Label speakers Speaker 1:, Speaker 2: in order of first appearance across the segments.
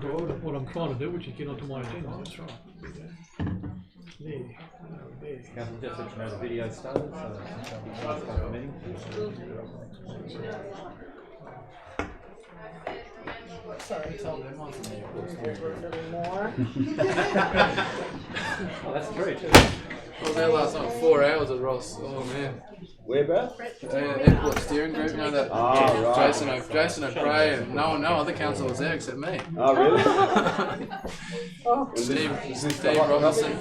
Speaker 1: what I'm trying to do, which is get onto my agenda. That's right. There.
Speaker 2: Council, just let you know the video started, so start the meeting.
Speaker 3: Sorry, tell them I can anymore.
Speaker 2: Oh, that's true too.
Speaker 3: I was there last night, 4 hours at Ross. Oh man.
Speaker 4: Where, bro?
Speaker 3: Airport steering group, you know that?
Speaker 4: Right.
Speaker 3: Jason O'Prey and no other council was there except me.
Speaker 4: Oh, really?
Speaker 3: Steve Robinson.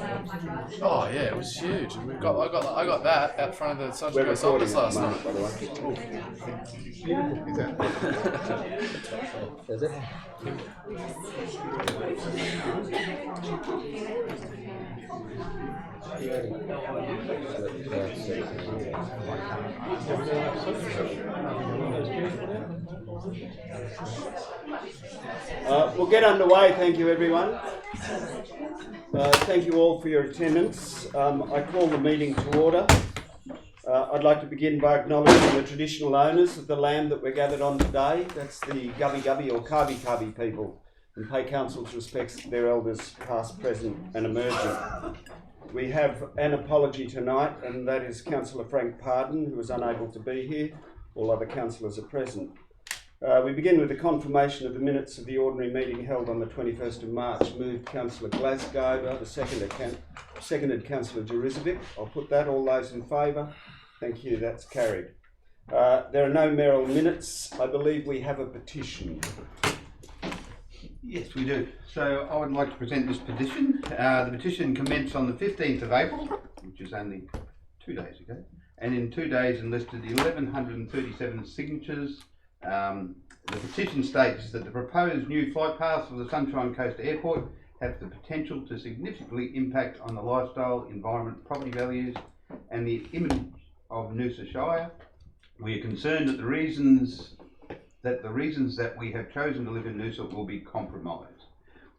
Speaker 3: Oh yeah, it was huge. And I got that out front of the Sunshine Coast office last night.
Speaker 4: By the way.
Speaker 2: Is it?
Speaker 4: We'll get underway. Thank you, everyone. Thank you all for your attendance. I call the meeting to order. I'd like to begin by acknowledging the traditional owners of the land that we're gathered on today. That's the Gubbi Gubbi or Kabi Kabi people, and pay council's respects to their elders past, present and emerging. We have an apology tonight, and that is Councillor Frank Pardon, who was unable to be here. All other councillors are present. We begin with the confirmation of the minutes of the ordinary meeting held on the 21st of March. Moved Councillor Glasgow, seconded Councillor Jurizovic. I'll put that. All those in favour? Thank you, that's carried. There are no mayoral minutes. I believe we have a petition.
Speaker 5: Yes, we do. So I would like to present this petition. The petition commenced on the 15th of April, which is only 2 days ago, and in 2 days enlisted 1,137 signatures. The petition states that the proposed new flight paths for the Sunshine Coast Airport have the potential to significantly impact on the lifestyle, environment, property values and the image of Noosa Shire. We are concerned that the reasons that we have chosen to live in Noosa will be compromised.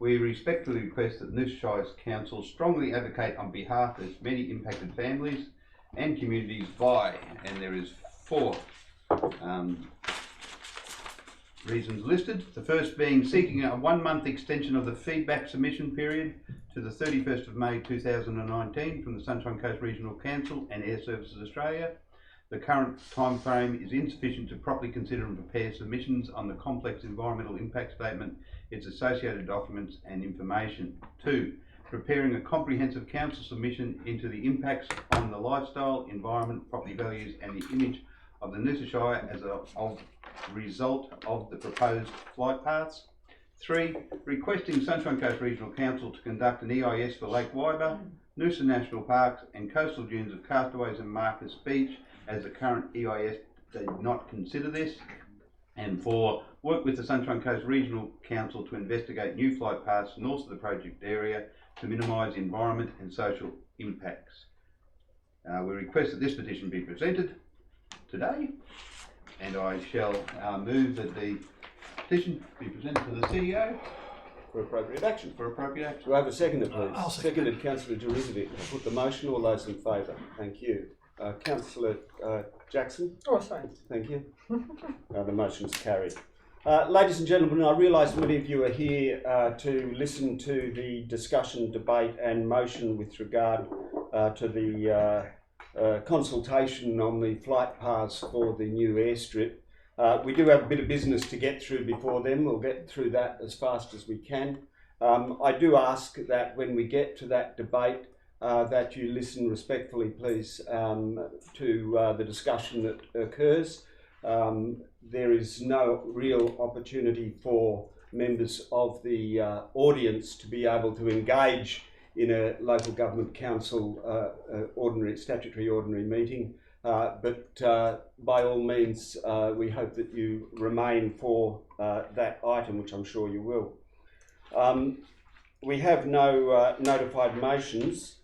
Speaker 5: We respectfully request that Noosa Shire's Council strongly advocate on behalf of its many impacted families and communities by, and there is 4 reasons listed. The first being seeking a 1-month extension of the feedback submission period to the 31st of May 2019 from the Sunshine Coast Regional Council and Air Services Australia. The current time frame is insufficient to properly consider and prepare submissions on the complex environmental impact statement, its associated documents and information. 2. Preparing a comprehensive council submission into the impacts on the lifestyle, environment, property values and the image of the Noosa Shire as a result of the proposed flight paths. 3. Requesting Sunshine Coast Regional Council to conduct an EIS for Lake Waiba, Noosa National Parks and coastal dunes of Castaways and Marcus Beach, as the current EIS did not consider this. And 4. Work with the Sunshine Coast Regional Council to investigate new flight paths north of the project area to minimise environment and social impacts. We request that this petition be presented today, and I shall move that the petition be presented to the CEO
Speaker 4: For appropriate action.
Speaker 5: for appropriate action.
Speaker 4: Do I have a seconder, please?
Speaker 1: I'll second.
Speaker 4: Seconded Councillor Jurizovic. I'll put the motion. All those in favour? Thank you. Councillor Jackson?
Speaker 3: Oh, sorry.
Speaker 4: Thank you. The motion is carried. Ladies and gentlemen, I realise many of you are here to listen to the discussion, debate and motion with regard to the consultation on the flight paths for the new airstrip. We do have a bit of business to get through before then. We'll get through that as fast as we can. I do ask that when we get to that debate that you listen respectfully, please, to the discussion that occurs. There is no real opportunity for members of the audience to be able to engage in a local government council statutory ordinary meeting. But by all means, we hope that you remain for that item, which I'm sure you will. We have no notified motions,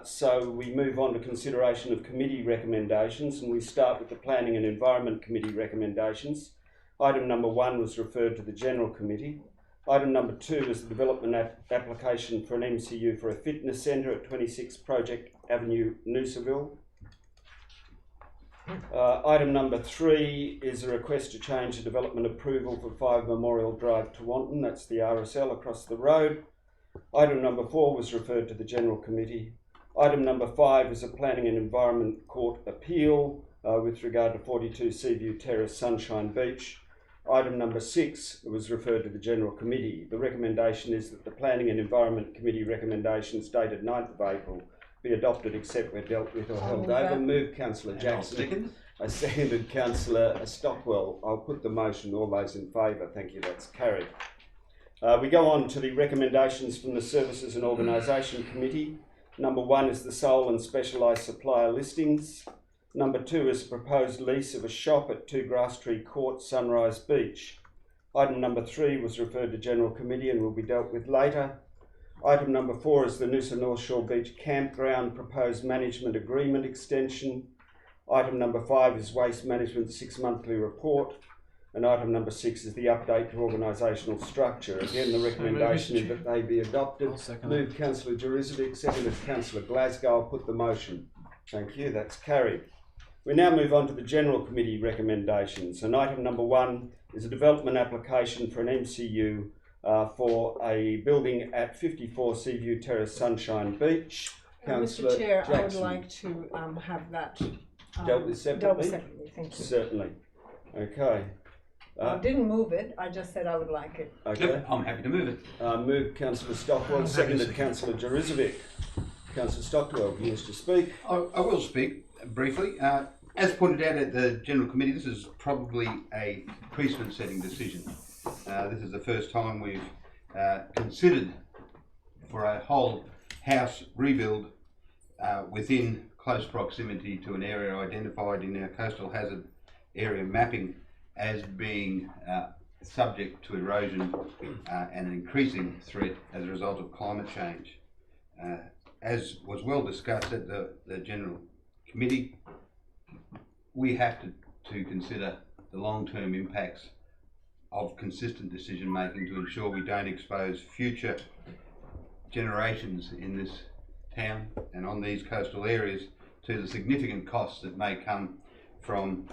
Speaker 4: so we move on to consideration of committee recommendations, and we start with the Planning and Environment Committee recommendations. Item number 1 was referred to the General Committee. Item number 2 is the development application for an MCU for a fitness centre at 26 Project Avenue, Noosaville. Item number 3 is a request to change the development approval for 5 Memorial Drive, Tewantin. That's the RSL across the road. Item number 4 was referred to the General Committee. Item number 5 is a Planning and Environment Court appeal with regard to 42 Seaview Terrace, Sunshine Beach. Item number 6 was referred to the General Committee. The recommendation is that the Planning and Environment Committee recommendations dated 9th of April be adopted except where dealt with or held over. Move Councillor Jackson.
Speaker 5: Second.
Speaker 4: I seconded Councillor Stockwell. I'll put the motion. All those in favour? Thank you. That's carried. We go on to the recommendations from the Services and Organisation Committee. Number 1 is the sole and specialised supplier listings. Number 2 is a proposed lease of a shop at 2 Grasstree Court, Sunrise Beach. Item number 3 was referred to General Committee and will be dealt with later. Item number 4 is the Noosa North Shore Beach Campground proposed management agreement extension. Item number 5 is Waste Management's 6-monthly report. And item number 6 is the update to organisational structure. Again, the recommendation is that they be adopted. Move Councillor Jurizovic, seconded Councillor Glasgow. I'll put the motion. Thank you, that's carried. We now move on to the General Committee recommendations. And item number 1 is a development application for an MCU for a building at 54 Seaview Terrace, Sunshine Beach.
Speaker 6: Mr. Chair, I would like to have that
Speaker 4: dealt with separately.
Speaker 6: Dealt with separately, thank you.
Speaker 4: Certainly. Okay.
Speaker 6: I didn't move it, I just said I would like it.
Speaker 4: Okay.
Speaker 5: Yep, I'm happy to move it.
Speaker 4: Move Councillor Stockwell, seconded Councillor Jurizovic. Councillor Stockwell, you wish to speak?
Speaker 5: I will speak briefly. As pointed out at the General Committee, this is probably a precedent-setting decision. This is the first time we've considered for a whole house rebuild within close proximity to an area identified in our coastal hazard area mapping as being subject to erosion and an increasing threat as a result of climate change. As was well discussed at the General Committee, we have to consider the long-term impacts of consistent decision making to ensure we don't expose future generations in this town and on these coastal areas to the significant costs that may come from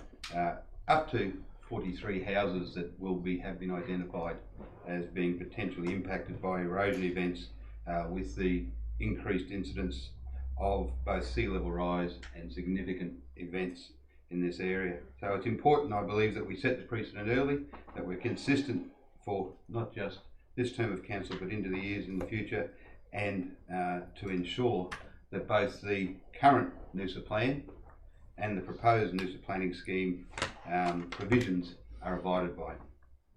Speaker 5: up to 43 houses that have been identified as being potentially impacted by erosion events with the increased incidence of both sea level rise and significant events in this area. So it's important, I believe, that we set the precedent early, that we're consistent for not just this term of council but into the years in the future, and to ensure that both the current Noosa plan and the proposed Noosa planning scheme provisions are abided by.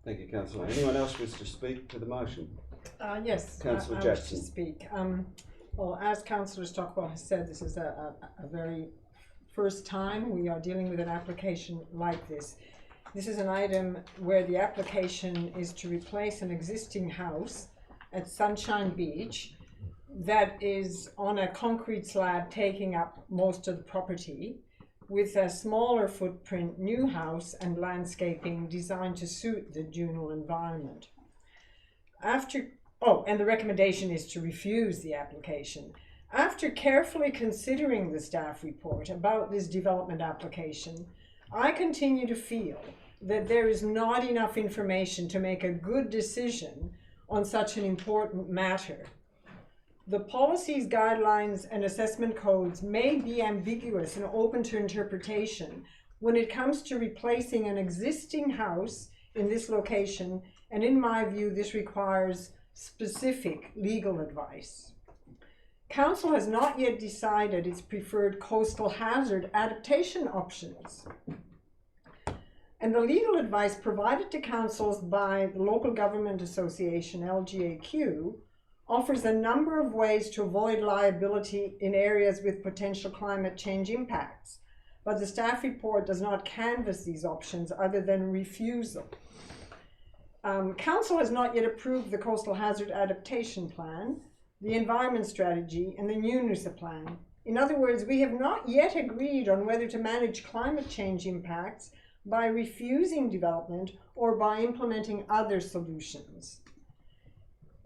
Speaker 4: Thank you, Councillor. Anyone else wish to speak to the motion?
Speaker 6: Yes,
Speaker 4: Councillor
Speaker 6: I
Speaker 4: Jackson.
Speaker 6: wish to speak. Well, as Councillor Stockwell has said, this is a very first time we are dealing with an application like this. This is an item where the application is to replace an existing house at Sunshine Beach that is on a concrete slab taking up most of the property, with a smaller footprint new house and landscaping designed to suit the Juneau environment. And the recommendation is to refuse the application. After carefully considering the staff report about this development application, I continue to feel that there is not enough information to make a good decision on such an important matter. The policies, guidelines, and assessment codes may be ambiguous and open to interpretation when it comes to replacing an existing house in this location, and in my view, this requires specific legal advice. Council has not yet decided its preferred coastal hazard adaptation options. And the legal advice provided to councils by the Local Government Association, LGAQ, offers a number of ways to avoid liability in areas with potential climate change impacts, but the staff report does not canvass these options other than refusal. Council has not yet approved the Coastal Hazard Adaptation Plan, the Environment Strategy, and the new Noosa Plan. In other words, we have not yet agreed on whether to manage climate change impacts by refusing development or by implementing other solutions.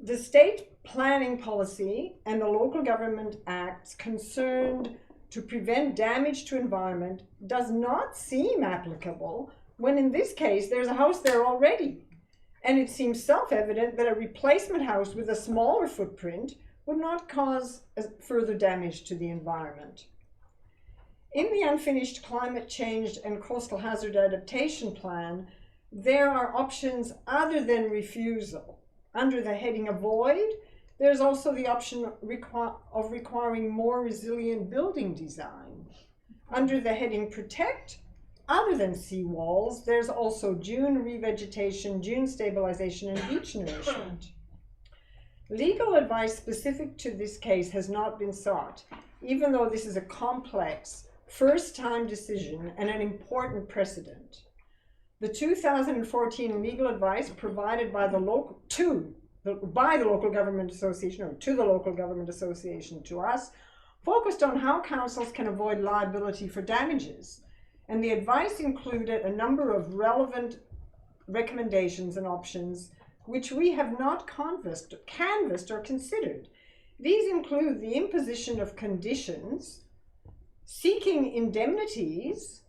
Speaker 6: The state planning policy and the local government acts concerned to prevent damage to environment does not seem applicable when in this case there's a house there already. And it seems self-evident that a replacement house with a smaller footprint would not cause further damage to the environment. In the unfinished climate change and coastal hazard adaptation plan, there are options other than refusal. Under the heading avoid, there's also the option of requiring more resilient building design. Under the heading protect, other than seawalls, there's also dune revegetation, dune stabilization, and beach nourishment. Legal advice specific to this case has not been sought, even though this is a complex, first-time decision and an important precedent. The 2014 legal advice provided by the local government association, or to the local government association to us, focused on how councils can avoid liability for damages. And the advice included a number of relevant recommendations and options which we have not canvassed or considered. These include the imposition of conditions, seeking indemnities,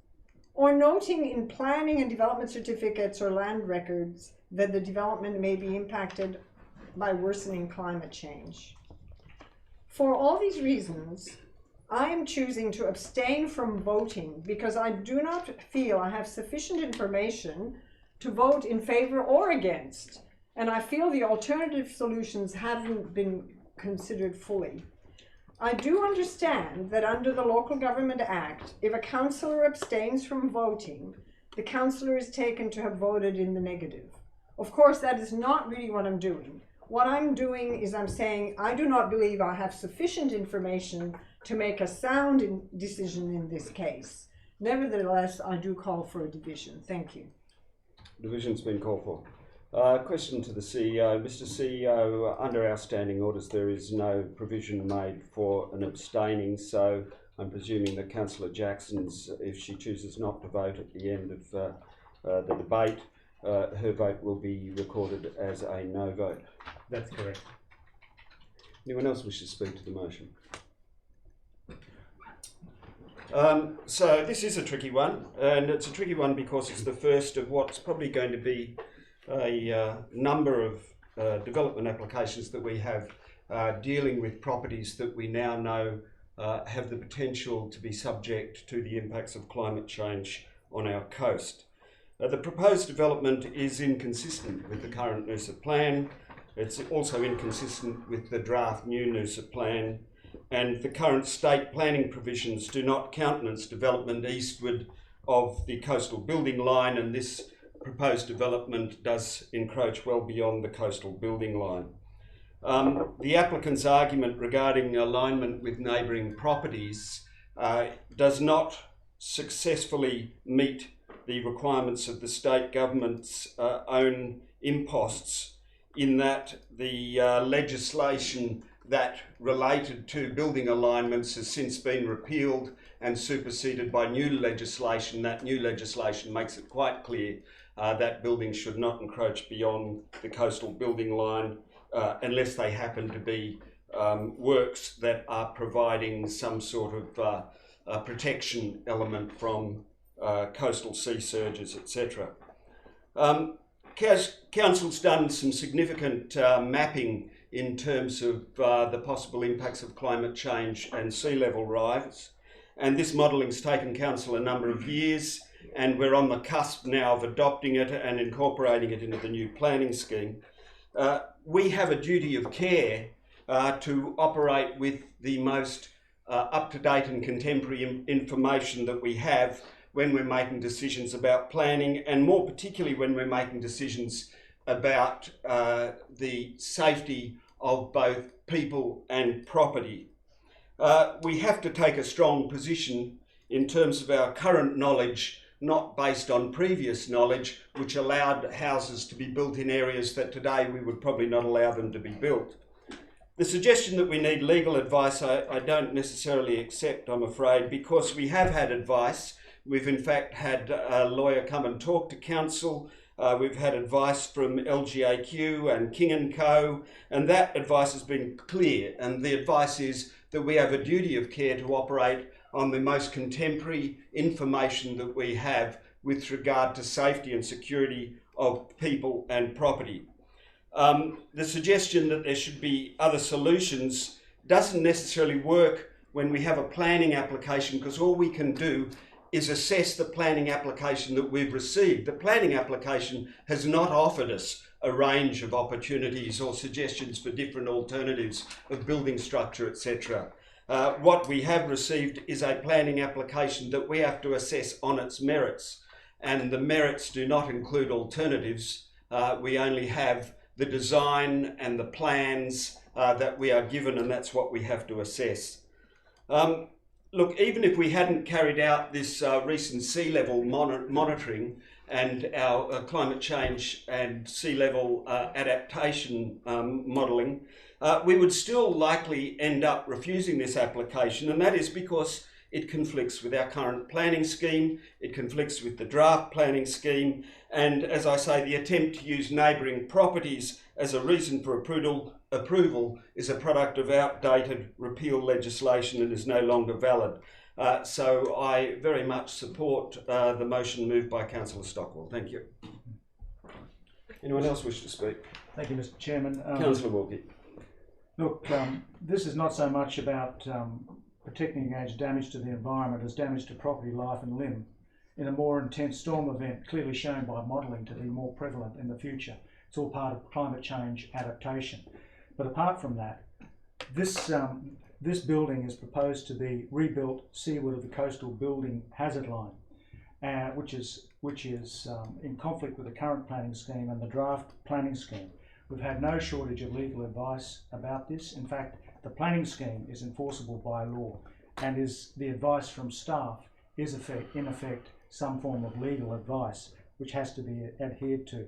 Speaker 6: or noting in planning and development certificates or land records that the development may be impacted by worsening climate change. For all these reasons, I am choosing to abstain from voting because I do not feel I have sufficient information to vote in favor or against, and I feel the alternative solutions haven't been considered fully. I do understand that under the Local Government Act, if a councillor abstains from voting, the councillor is taken to have voted in the negative. Of course, that is not really what I'm doing. What I'm doing is I'm saying I do not believe I have sufficient information to make a sound decision in this case. Nevertheless, I do call for a division. Thank you.
Speaker 4: Division's been called for. Question to the CEO. Mr. CEO, under our standing orders, there is no provision made for an abstaining, so I'm presuming that Councillor Jackson's, if she chooses not to vote at the end of the debate, her vote will be recorded as a no vote.
Speaker 2: That's correct.
Speaker 4: Anyone else wish to speak to the motion? So this is a tricky one, and it's a tricky one because it's the first of what's probably going to be a number of development applications that we have dealing with properties that we now know have the potential to be subject to the impacts of climate change on our coast. The proposed development is inconsistent with the current Noosa plan. It's also inconsistent with the draft new Noosa plan, and the current state planning provisions do not countenance development eastward of the coastal building line, and this proposed development does encroach well beyond the coastal building line. The applicant's argument regarding alignment with neighbouring properties does not successfully meet the requirements of the state government's own imposts, in that the legislation that related to building alignments has since been repealed and superseded by new legislation. That new legislation makes it quite clear that buildings should not encroach beyond the coastal building line unless they happen to be works that are providing some sort of protection element from coastal sea surges, etc. Council's done some significant mapping in terms of the possible impacts of climate change and sea level rise, and this modelling's taken Council a number of years, and we're on the cusp now of adopting it and incorporating it into the new planning scheme. We have a duty of care to operate with the most up-to-date and contemporary information that we have when we're making decisions about planning, and more particularly when we're making decisions about the safety of both people and property. We have to take a strong position in terms of our current knowledge, not based on previous knowledge, which allowed houses to be built in areas that today we would probably not allow them to be built. The suggestion that we need legal advice, I don't necessarily accept, I'm afraid, because we have had advice. We've in fact had a lawyer come and talk to Council. We've had advice from LGAQ and King & Co, and that advice has been clear, and the advice is that we have a duty of care to operate on the most contemporary information that we have with regard to safety and security of people and property. The suggestion that there should be other solutions doesn't necessarily work when we have a planning application, because all we can do is assess the planning application that we've received. The planning application has not offered us a range of opportunities or suggestions for different alternatives of building structure, etc. What we have received is a planning application that we have to assess on its merits, and the merits do not include alternatives. We only have the design and the plans that we are given, and that's what we have to assess. Look, even if we hadn't carried out this recent sea level monitoring and our climate change and sea level adaptation modelling, we would still likely end up refusing this application, and that is because it conflicts with our current planning scheme, it conflicts with the draft planning scheme, and as I say, the attempt to use neighbouring properties as a reason for approval is a product of outdated repeal legislation and is no longer valid. So I very much support the motion moved by Councillor Stockwell. Thank you. Anyone else wish to speak?
Speaker 7: Thank you, Mr. Chairman.
Speaker 4: Councillor Wilkie.
Speaker 7: Look, this is not so much about protecting against damage to the environment as damage to property, life and limb in a more intense storm event, clearly shown by modelling to be more prevalent in the future. It's all part of climate change adaptation. But apart from that, this building is proposed to be rebuilt seaward of the coastal building hazard line, which is in conflict with the current planning scheme and the draft planning scheme. We've had no shortage of legal advice about this. In fact, the planning scheme is enforceable by law, and the advice from staff is in effect some form of legal advice which has to be adhered to.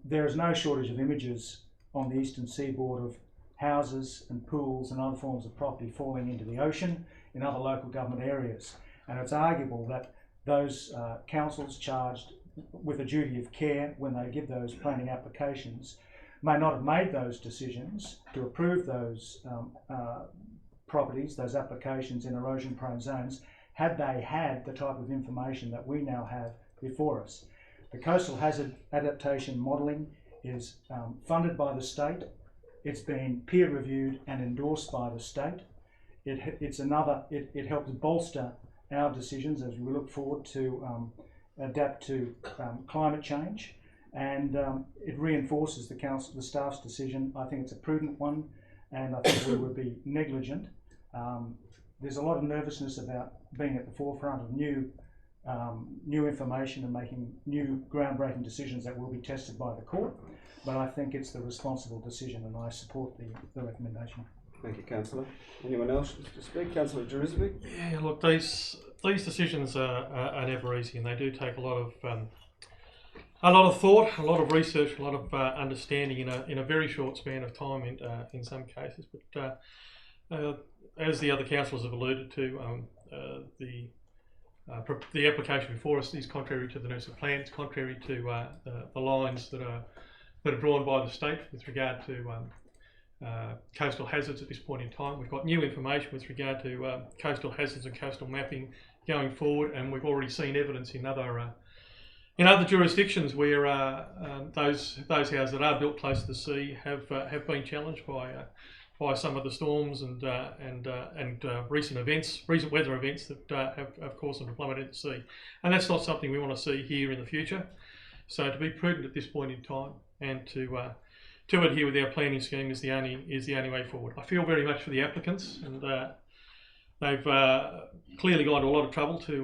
Speaker 7: There is no shortage of images on the eastern seaboard of houses and pools and other forms of property falling into the ocean in other local government areas, and it's arguable that those councils charged with a duty of care when they give those planning applications may not have made those decisions to approve those properties, those applications in erosion-prone zones, had they had the type of information that we now have before us. The coastal hazard adaptation modelling is funded by the state. It's been peer-reviewed and endorsed by the state. It helps bolster our decisions as we look forward to adapt to climate change, and it reinforces the staff's decision. I think it's a prudent one, and I think we would be negligent. There's a lot of nervousness about being at the forefront of new information and making new groundbreaking decisions that will be tested by the court, but I think it's the responsible decision, and I support the recommendation.
Speaker 4: Thank you, Councillor. Anyone else wish to speak? Councillor Jurizovic?
Speaker 1: Yeah, look, these decisions are never easy, and they do take a lot of thought, a lot of research, a lot of understanding in a very short span of time in some cases. But as the other councillors have alluded to, the application before us is contrary to the Noosa plan. It's contrary to the lines that are drawn by the state with regard to coastal hazards at this point in time. We've got new information with regard to coastal hazards and coastal mapping going forward, and we've already seen evidence in other jurisdictions where those houses that are built close to the sea have been challenged by some of the storms and recent weather events that have caused them to plummet into the sea, and that's not something we want to see here in the future. So to be prudent at this point in time and to adhere with our planning scheme is the only way forward. I feel very much for the applicants, and they've clearly gone to a lot of trouble to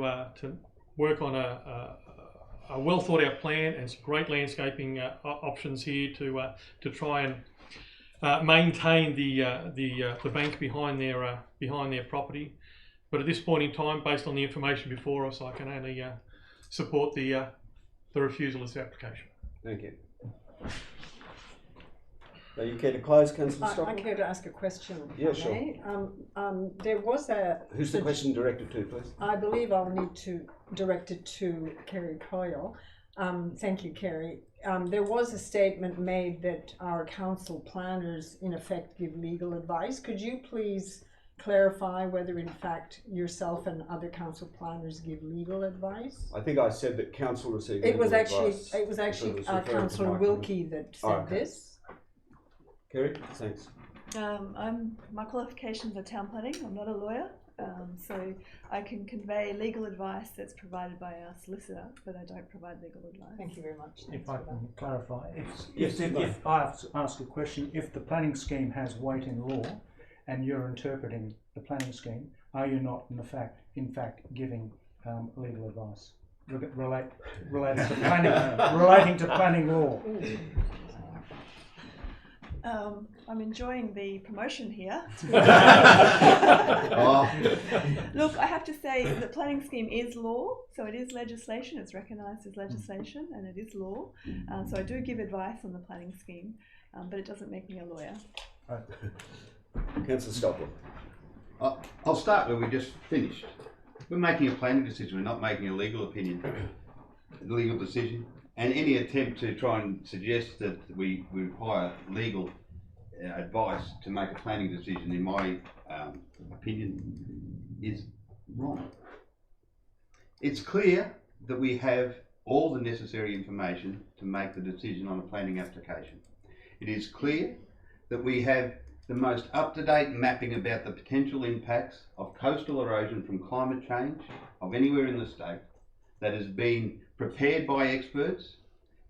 Speaker 1: work on a well thought out plan and some great landscaping options here to try and maintain the bank behind their property. But at this point in time, based on the information before us, I can only support the refusal of the application.
Speaker 4: Thank you. Are you care to close, Councillor Stockwell?
Speaker 6: I care to ask a question.
Speaker 4: Yeah, sure.
Speaker 6: There was a...
Speaker 4: Who's the question directed to, please?
Speaker 6: I believe I'll need to direct it to Kerry Coyle. Thank you, Kerry. There was a statement made that our council planners, in effect, give legal advice. Could you please clarify whether in fact yourself and other council planners give legal advice?
Speaker 4: I think I said that council received
Speaker 6: It was
Speaker 4: legal
Speaker 6: actually
Speaker 4: advice.
Speaker 6: councillor
Speaker 4: Councillor
Speaker 6: Wilkie that said
Speaker 4: okay.
Speaker 6: this.
Speaker 4: Kerry, thanks.
Speaker 8: My qualifications are town planning. I'm not a lawyer, so I can convey legal advice that's provided by our solicitor, but I don't provide legal advice.
Speaker 6: Thank you very much.
Speaker 7: If I can clarify,
Speaker 4: Yes,
Speaker 7: if I have to ask a question, if the planning scheme has weight in law and you're interpreting the planning scheme, are you not in fact giving legal advice relating to planning law?
Speaker 8: I'm enjoying the promotion here.
Speaker 5: Oh.
Speaker 8: Look, I have to say the planning scheme is law, so it is legislation. It's recognised as legislation, and it is law. So I do give advice on the planning scheme, but it doesn't make me a lawyer.
Speaker 7: Right.
Speaker 4: Councillor Stockwell.
Speaker 5: I'll start where we just finished. We're making a planning decision, we're not making a legal opinion, a legal decision. And any attempt to try and suggest that we require legal advice to make a planning decision, in my opinion, is wrong. It's clear that we have all the necessary information to make the decision on a planning application. It is clear that we have the most up-to-date mapping about the potential impacts of coastal erosion from climate change of anywhere in the state that has been prepared by experts,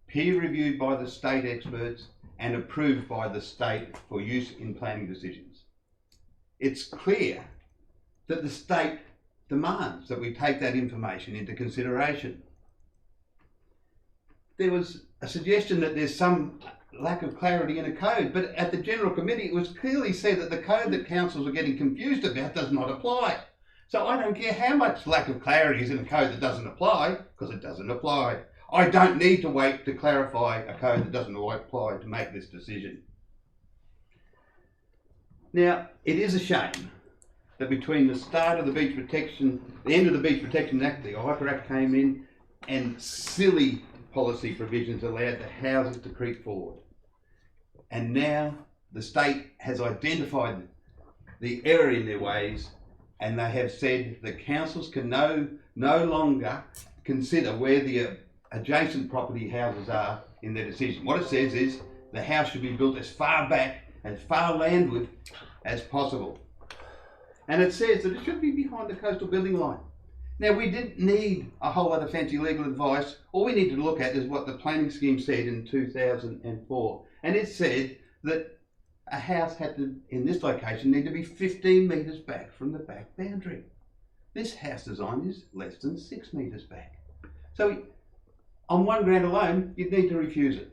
Speaker 5: peer-reviewed by the state experts, and approved by the state for use in planning decisions. It's clear that the state demands that we take that information into consideration. There was a suggestion that there's some lack of clarity in a code, but at the General Committee it was clearly said that the code that councils are getting confused about does not apply. So I don't care how much lack of clarity is in a code that doesn't apply, because it doesn't apply. I don't need to wait to clarify a code that doesn't apply to make this decision. Now, it is a shame that between the start of the Beach Protection, the end of the Beach Protection Act, the IPA Act came in, and silly policy provisions allowed the houses to creep forward. And now the state has identified the error in their ways, and they have said that councils can no longer consider where the adjacent property houses are in their decision. What it says is the house should be built as far back, as far landward as possible. And it says that it should be behind the coastal building line. Now, we didn't need a whole lot of fancy legal advice. All we need to look at is what the planning scheme said in 2004. And it said that a house had to, in this location, need to be 15 metres back from the back boundary. This house design is less than 6 metres back. So on one ground alone, you'd need to refuse it.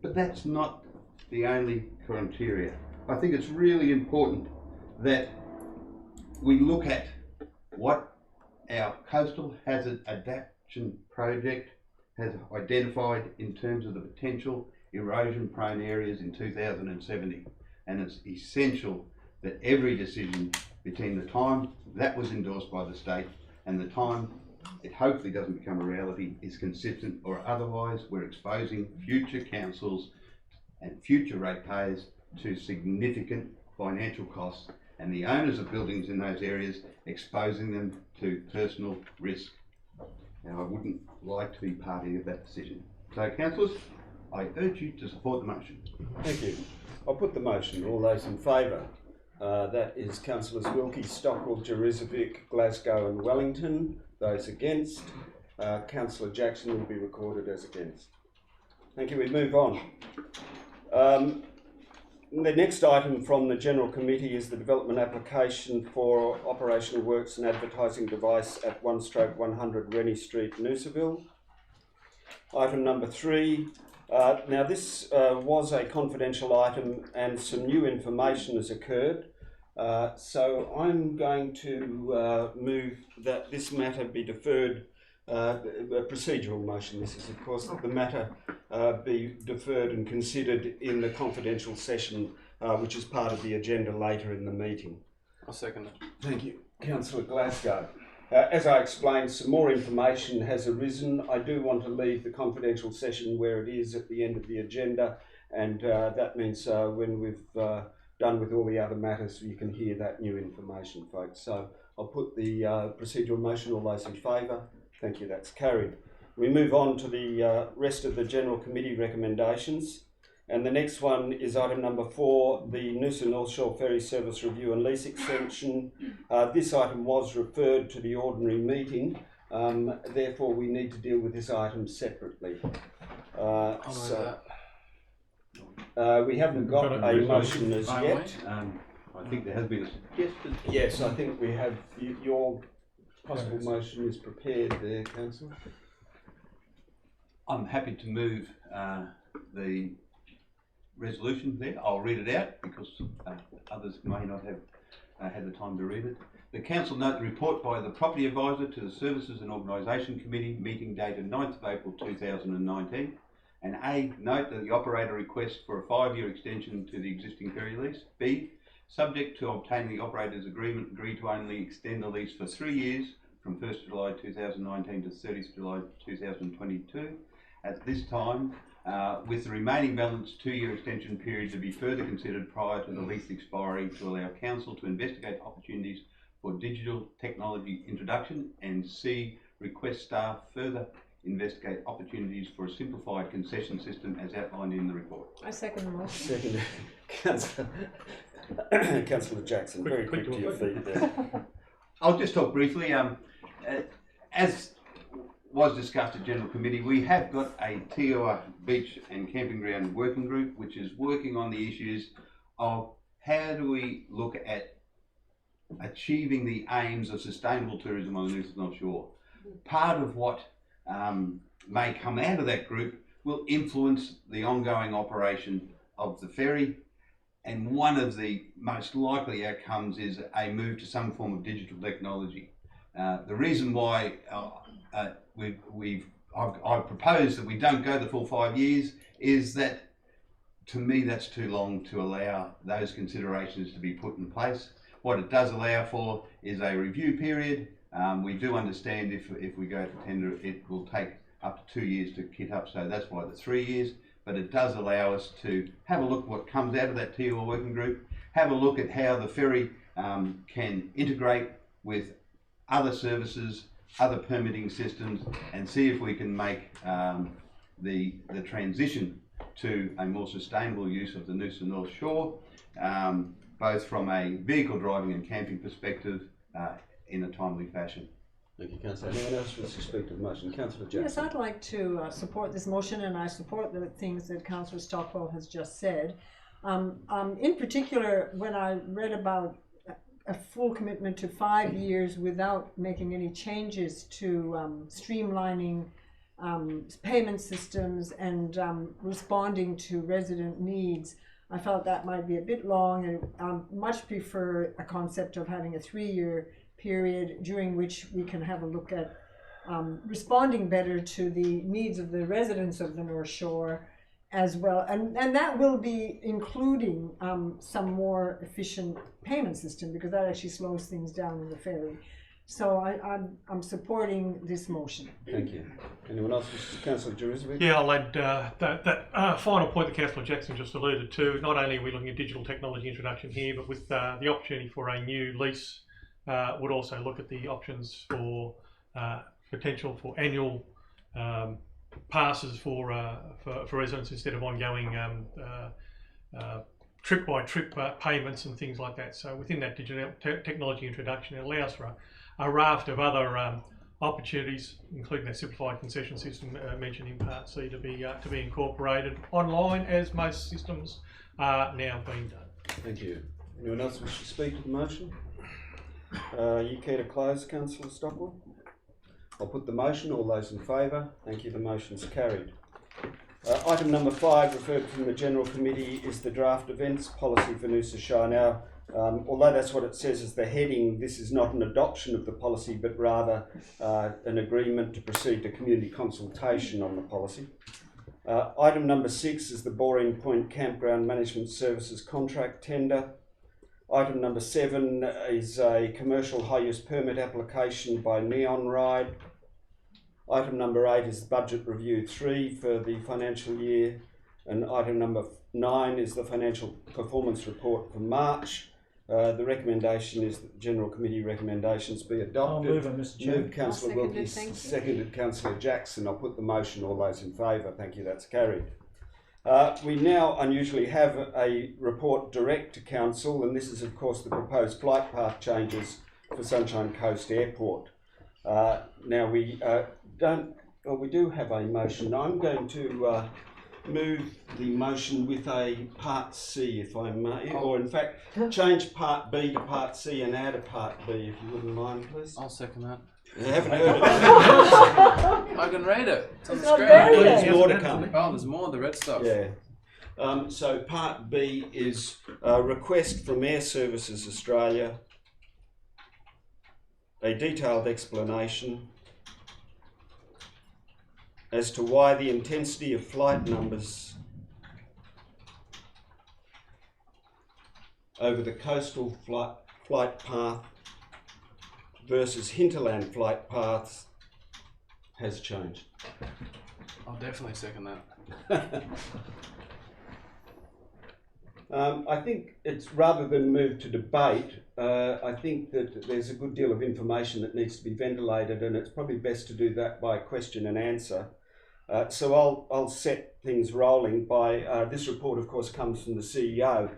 Speaker 5: But that's not the only criteria. I think it's really important that we look at what our coastal hazard adaptation project has identified in terms of the potential erosion prone areas in 2070. And it's essential that every decision between the time that was endorsed by the state and the time it hopefully doesn't become a reality is consistent, or otherwise we're exposing future councils and future ratepayers to significant financial costs, and the owners of buildings in those areas exposing them to personal risk. Now, I wouldn't like to be party of that decision. So, councillors, I urge you to support the motion.
Speaker 4: Thank you. I'll put the motion. All those in favour? That is Councillors Wilkie, Stockwell, Jurizovic, Glasgow and Wellington. Those against? Councillor Jackson will be recorded as against. Thank you. We move on. The next item from the General Committee is the development application for operational works and advertising device at 1/100 Rene Street, Noosaville. Item number 3. Now this was a confidential item and some new information has occurred. So I'm going to move that this matter be deferred, a procedural motion this is of course, that the matter be deferred and considered in the confidential session which is part of the agenda later in the meeting.
Speaker 3: I'll second it.
Speaker 4: Thank you. Councillor Glasgow. As I explained, some more information has arisen. I do want to leave the confidential session where it is at the end of the agenda, and that means when we've done with all the other matters, you can hear that new information, folks. So I'll put the procedural motion. All those in favour? Thank you, that's carried. We move on to the rest of the General Committee recommendations. And the next one is item number 4, the Noosa North Shore Ferry Service Review and Lease Extension. This item was referred to the ordinary meeting, therefore we need to deal with this item separately. We haven't got a motion as yet.
Speaker 5: I think there has been a suggested.
Speaker 4: Yes, I think we have. Your possible motion is prepared there, Councillor.
Speaker 5: I'm happy to move the resolution there. I'll read it out because others may not have had the time to read it. The Council note the report by the Property Advisor to the Services and Organisation Committee meeting dated 9th of April 2019. And A, note that the operator requests for a 5-year extension to the existing ferry lease. B, subject to obtaining the operator's agreement, agree to only extend the lease for 3 years from 1st July 2019 to 30th July 2022. At this time, with the remaining balance 2-year extension period to be further considered prior to the lease expiry to allow Council to investigate opportunities for digital technology introduction, and C, request staff further investigate opportunities for a simplified concession system as outlined in the report.
Speaker 6: I second the motion.
Speaker 4: Second, Councillor Jackson, very quick to your feet there.
Speaker 5: I'll just talk briefly. As was discussed at General Committee, we have got a Tewantin Beach and Camping Ground working group which is working on the issues of how do we look at achieving the aims of sustainable tourism on the Noosa North Shore. Part of what may come out of that group will influence the ongoing operation of the ferry, and one of the most likely outcomes is a move to some form of digital technology. The reason why I've proposed that we don't go the full 5 years is that, to me, that's too long to allow those considerations to be put in place. What it does allow for is a review period. We do understand if we go to tender, it will take up to 2 years to kit up, so that's why the 3 years. But it does allow us to have a look at what comes out of that TO working group, have a look at how the ferry can integrate with other services, other permitting systems, and see if we can make the transition to a more sustainable use of the Noosa North Shore, both from a vehicle driving and camping perspective, in a timely fashion.
Speaker 4: Thank you, Councillor. Anyone else wants to speak to the motion? Councillor Jackson.
Speaker 6: Yes, I'd like to support this motion, and I support the things that Councillor Stockwell has just said. In particular, when I read about a full commitment to 5 years without making any changes to streamlining payment systems and responding to resident needs, I felt that might be a bit long, and I much prefer a concept of having a 3-year period during which we can have a look at responding better to the needs of the residents of the North Shore as well, and that will be including some more efficient payment system, because that actually slows things down in the ferry. So I'm supporting this motion.
Speaker 4: Thank you. Anyone else? Councillor Jerusalem?
Speaker 1: Yeah, I'll add that final point that Councillor Jackson just alluded to. Not only are we looking at digital technology introduction here, but with the opportunity for a new lease, would also look at the options for potential for annual passes for residents instead of ongoing trip by trip payments and things like that. So within that digital technology introduction, it allows for a raft of other opportunities, including that simplified concession system mentioned in Part C, to be incorporated online, as most systems are now being done.
Speaker 4: Thank you. Anyone else wish to speak to the motion? You care to close, Councillor Stockwell? I'll put the motion. All those in favour? Thank you. The motion's carried. Item number 5, referred from the General Committee, is the draft events policy for Noosa Shire. Now, although that's what it says as the heading, this is not an adoption of the policy, but rather an agreement to proceed to community consultation on the policy. Item number 6 is the Boreen Point Campground Management Services contract tender. Item number 7 is a commercial high-use permit application by Neon Ride. Item number 8 is budget review 3 for the financial year. And item number 9 is the financial performance report for March. The recommendation is that the General Committee recommendations be adopted.
Speaker 7: I'll move it, Mr. Chair.
Speaker 4: Moved Councillor
Speaker 6: I'll second
Speaker 4: Wilkie,
Speaker 6: it, thank you.
Speaker 4: seconded Councillor Jackson. I'll put the motion. All those in favour? Thank you, that's carried. We now unusually have a report direct to Council, and this is of course the proposed flight path changes for Sunshine Coast Airport. Now we we do have a motion. I'm going to move the motion with a Part C, if I may, or in fact change Part B to Part C and add a Part B, if you wouldn't mind, please.
Speaker 3: I'll second that.
Speaker 4: You haven't heard it.
Speaker 3: I can read it. It's on
Speaker 6: It's
Speaker 3: the
Speaker 6: not
Speaker 3: screen.
Speaker 6: there yet.
Speaker 4: There's more to come.
Speaker 3: Oh, there's more of the red stuff.
Speaker 4: Yeah. So Part B is a request from Air Services Australia, a detailed explanation as to why the intensity of flight numbers over the coastal flight path versus hinterland flight paths has changed.
Speaker 3: I'll definitely second that.
Speaker 4: I think it's, rather than move to debate, I think that there's a good deal of information that needs to be ventilated, and it's probably best to do that by question and answer. So I'll set things rolling by, this report of course comes from the CEO.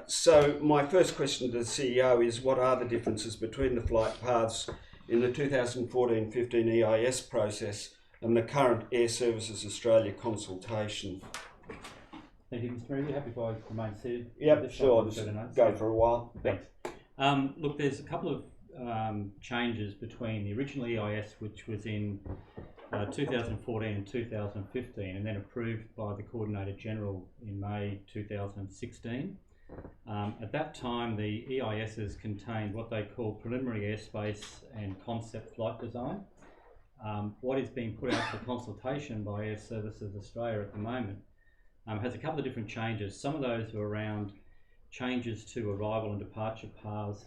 Speaker 4: So my first question to the CEO is, what are the differences between the flight paths in the 2014-15 EIS process and the current Air Services Australia consultation?
Speaker 9: Thank you, Mr. Mayor. Are you happy if I remain seated?
Speaker 4: Yep, sure, just go for a while.
Speaker 9: Thanks. Look, there's a couple of changes between the original EIS, which was in 2014 and 2015, and then approved by the Coordinator General in May 2016. At that time, the EISs contained what they call preliminary airspace and concept flight design. What is being put out for consultation by Air Services Australia at the moment has a couple of different changes. Some of those are around changes to arrival and departure paths,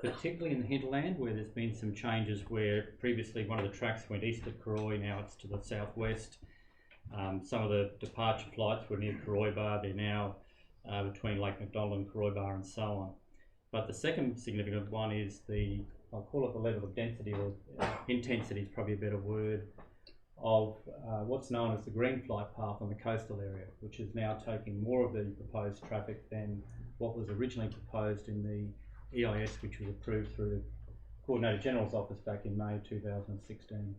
Speaker 9: particularly in the hinterland, where there's been some changes where previously one of the tracks went east of Karoi, now it's to the southwest. Some of the departure flights were near Karoi Bar, they're now between Lake McDonald and Karoi Bar and so on. But the second significant one is I'll call it the level of density, or intensity is probably a better word, of what's known as the green flight path on the coastal area, which is now taking more of the proposed traffic than what was originally proposed in the EIS, which was approved through the Coordinator General's office back in May 2016.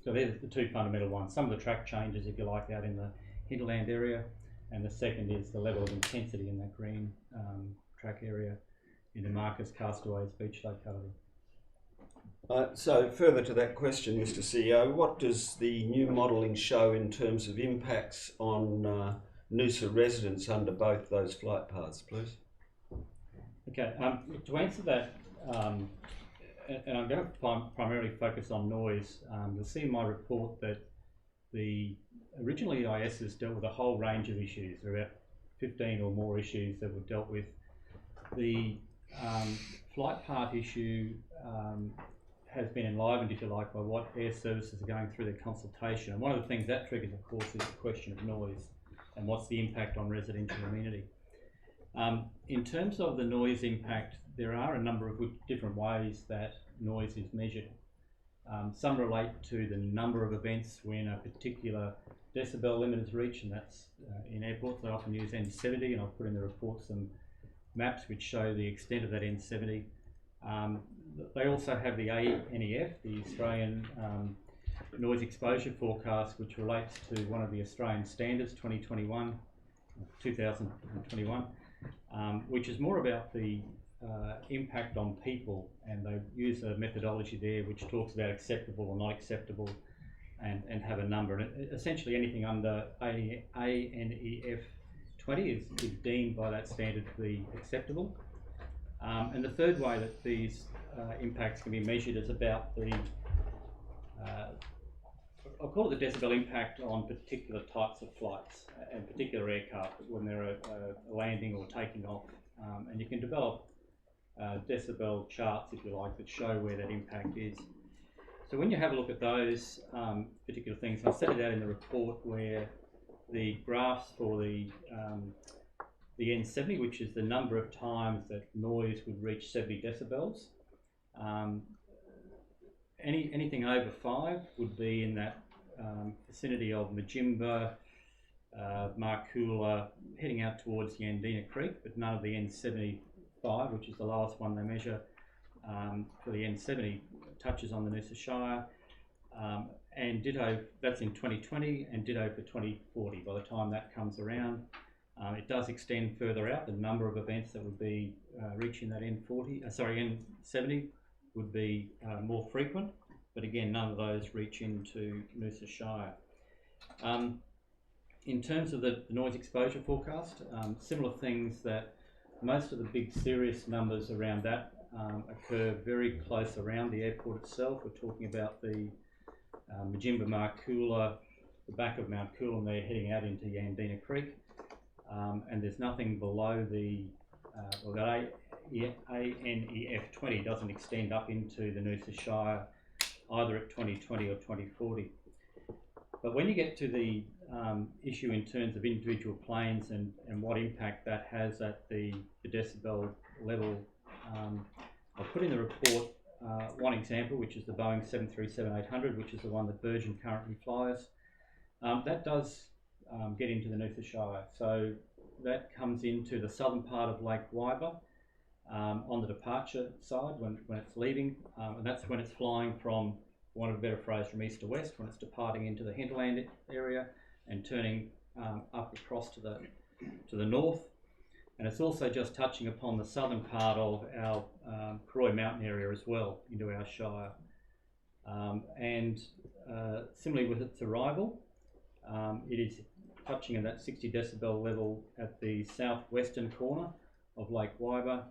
Speaker 9: So there's the two fundamental ones. Some of the track changes, if you like, out in the hinterland area, and the second is the level of intensity in that green track area in the Marcus Castaways beach locality.
Speaker 4: So further to that question, Mr. CEO, what does the new modelling show in terms of impacts on Noosa residents under both those flight paths, please?
Speaker 9: Okay, to answer that, and I'm going to primarily focus on noise. You'll see in my report that the original EISs dealt with a whole range of issues. There are about 15 or more issues that were dealt with. The flight path issue has been enlivened, if you like, by what Air Services are going through their consultation. And one of the things that triggers, of course, is the question of noise and what's the impact on residential amenity. In terms of the noise impact, there are a number of different ways that noise is measured. Some relate to the number of events when a particular decibel limit is reached, and that's in airports. They often use N70, and I'll put in the report some maps which show the extent of that N70. They also have the ANEF, the Australian Noise Exposure Forecast, which relates to one of the Australian standards, 2021, which is more about the impact on people, and they use a methodology there which talks about acceptable or not acceptable, and have a number. And essentially anything under ANEF 20 is deemed by that standard to be acceptable. And the third way that these impacts can be measured is about the, I'll call it the decibel impact on particular types of flights and particular aircraft when they're landing or taking off. And you can develop decibel charts, if you like, that show where that impact is. So when you have a look at those particular things, I've set it out in the report where the graphs for the N70, which is the number of times that noise would reach 70 decibels. Anything over 5 would be in that vicinity of Majimba, Markula, heading out towards the Andina Creek, but none of the N75, which is the lowest one they measure for the N70, touches on the Noosa Shire. And ditto, that's in 2020, and ditto for 2040. By the time that comes around, it does extend further out. The number of events that would be reaching that N70 would be more frequent, but again, none of those reach into Noosa Shire. In terms of the noise exposure forecast, similar things, that most of the big serious numbers around that occur very close around the airport itself. We're talking about the Majimba Markula, the back of Mount Coolin there, heading out into Yandina Creek, and there's nothing below the that ANEF 20 doesn't extend up into the Noosa Shire either at 2020 or 2040. But when you get to the issue in terms of individual planes and what impact that has at the decibel level, I'll put in the report one example, which is the Boeing 737-800, which is the one that Virgin currently flies. That does get into the Noosa Shire. So that comes into the southern part of Lake Waiba on the departure side when it's leaving, and that's when it's flying from, for want of a better phrase, from east to west, when it's departing into the hinterland area and turning up across to the north. And it's also just touching upon the southern part of our Karoi Mountain area as well, into our Shire. Similarly with its arrival, it is touching at that 60 decibel level at the southwestern corner of Lake Waiba,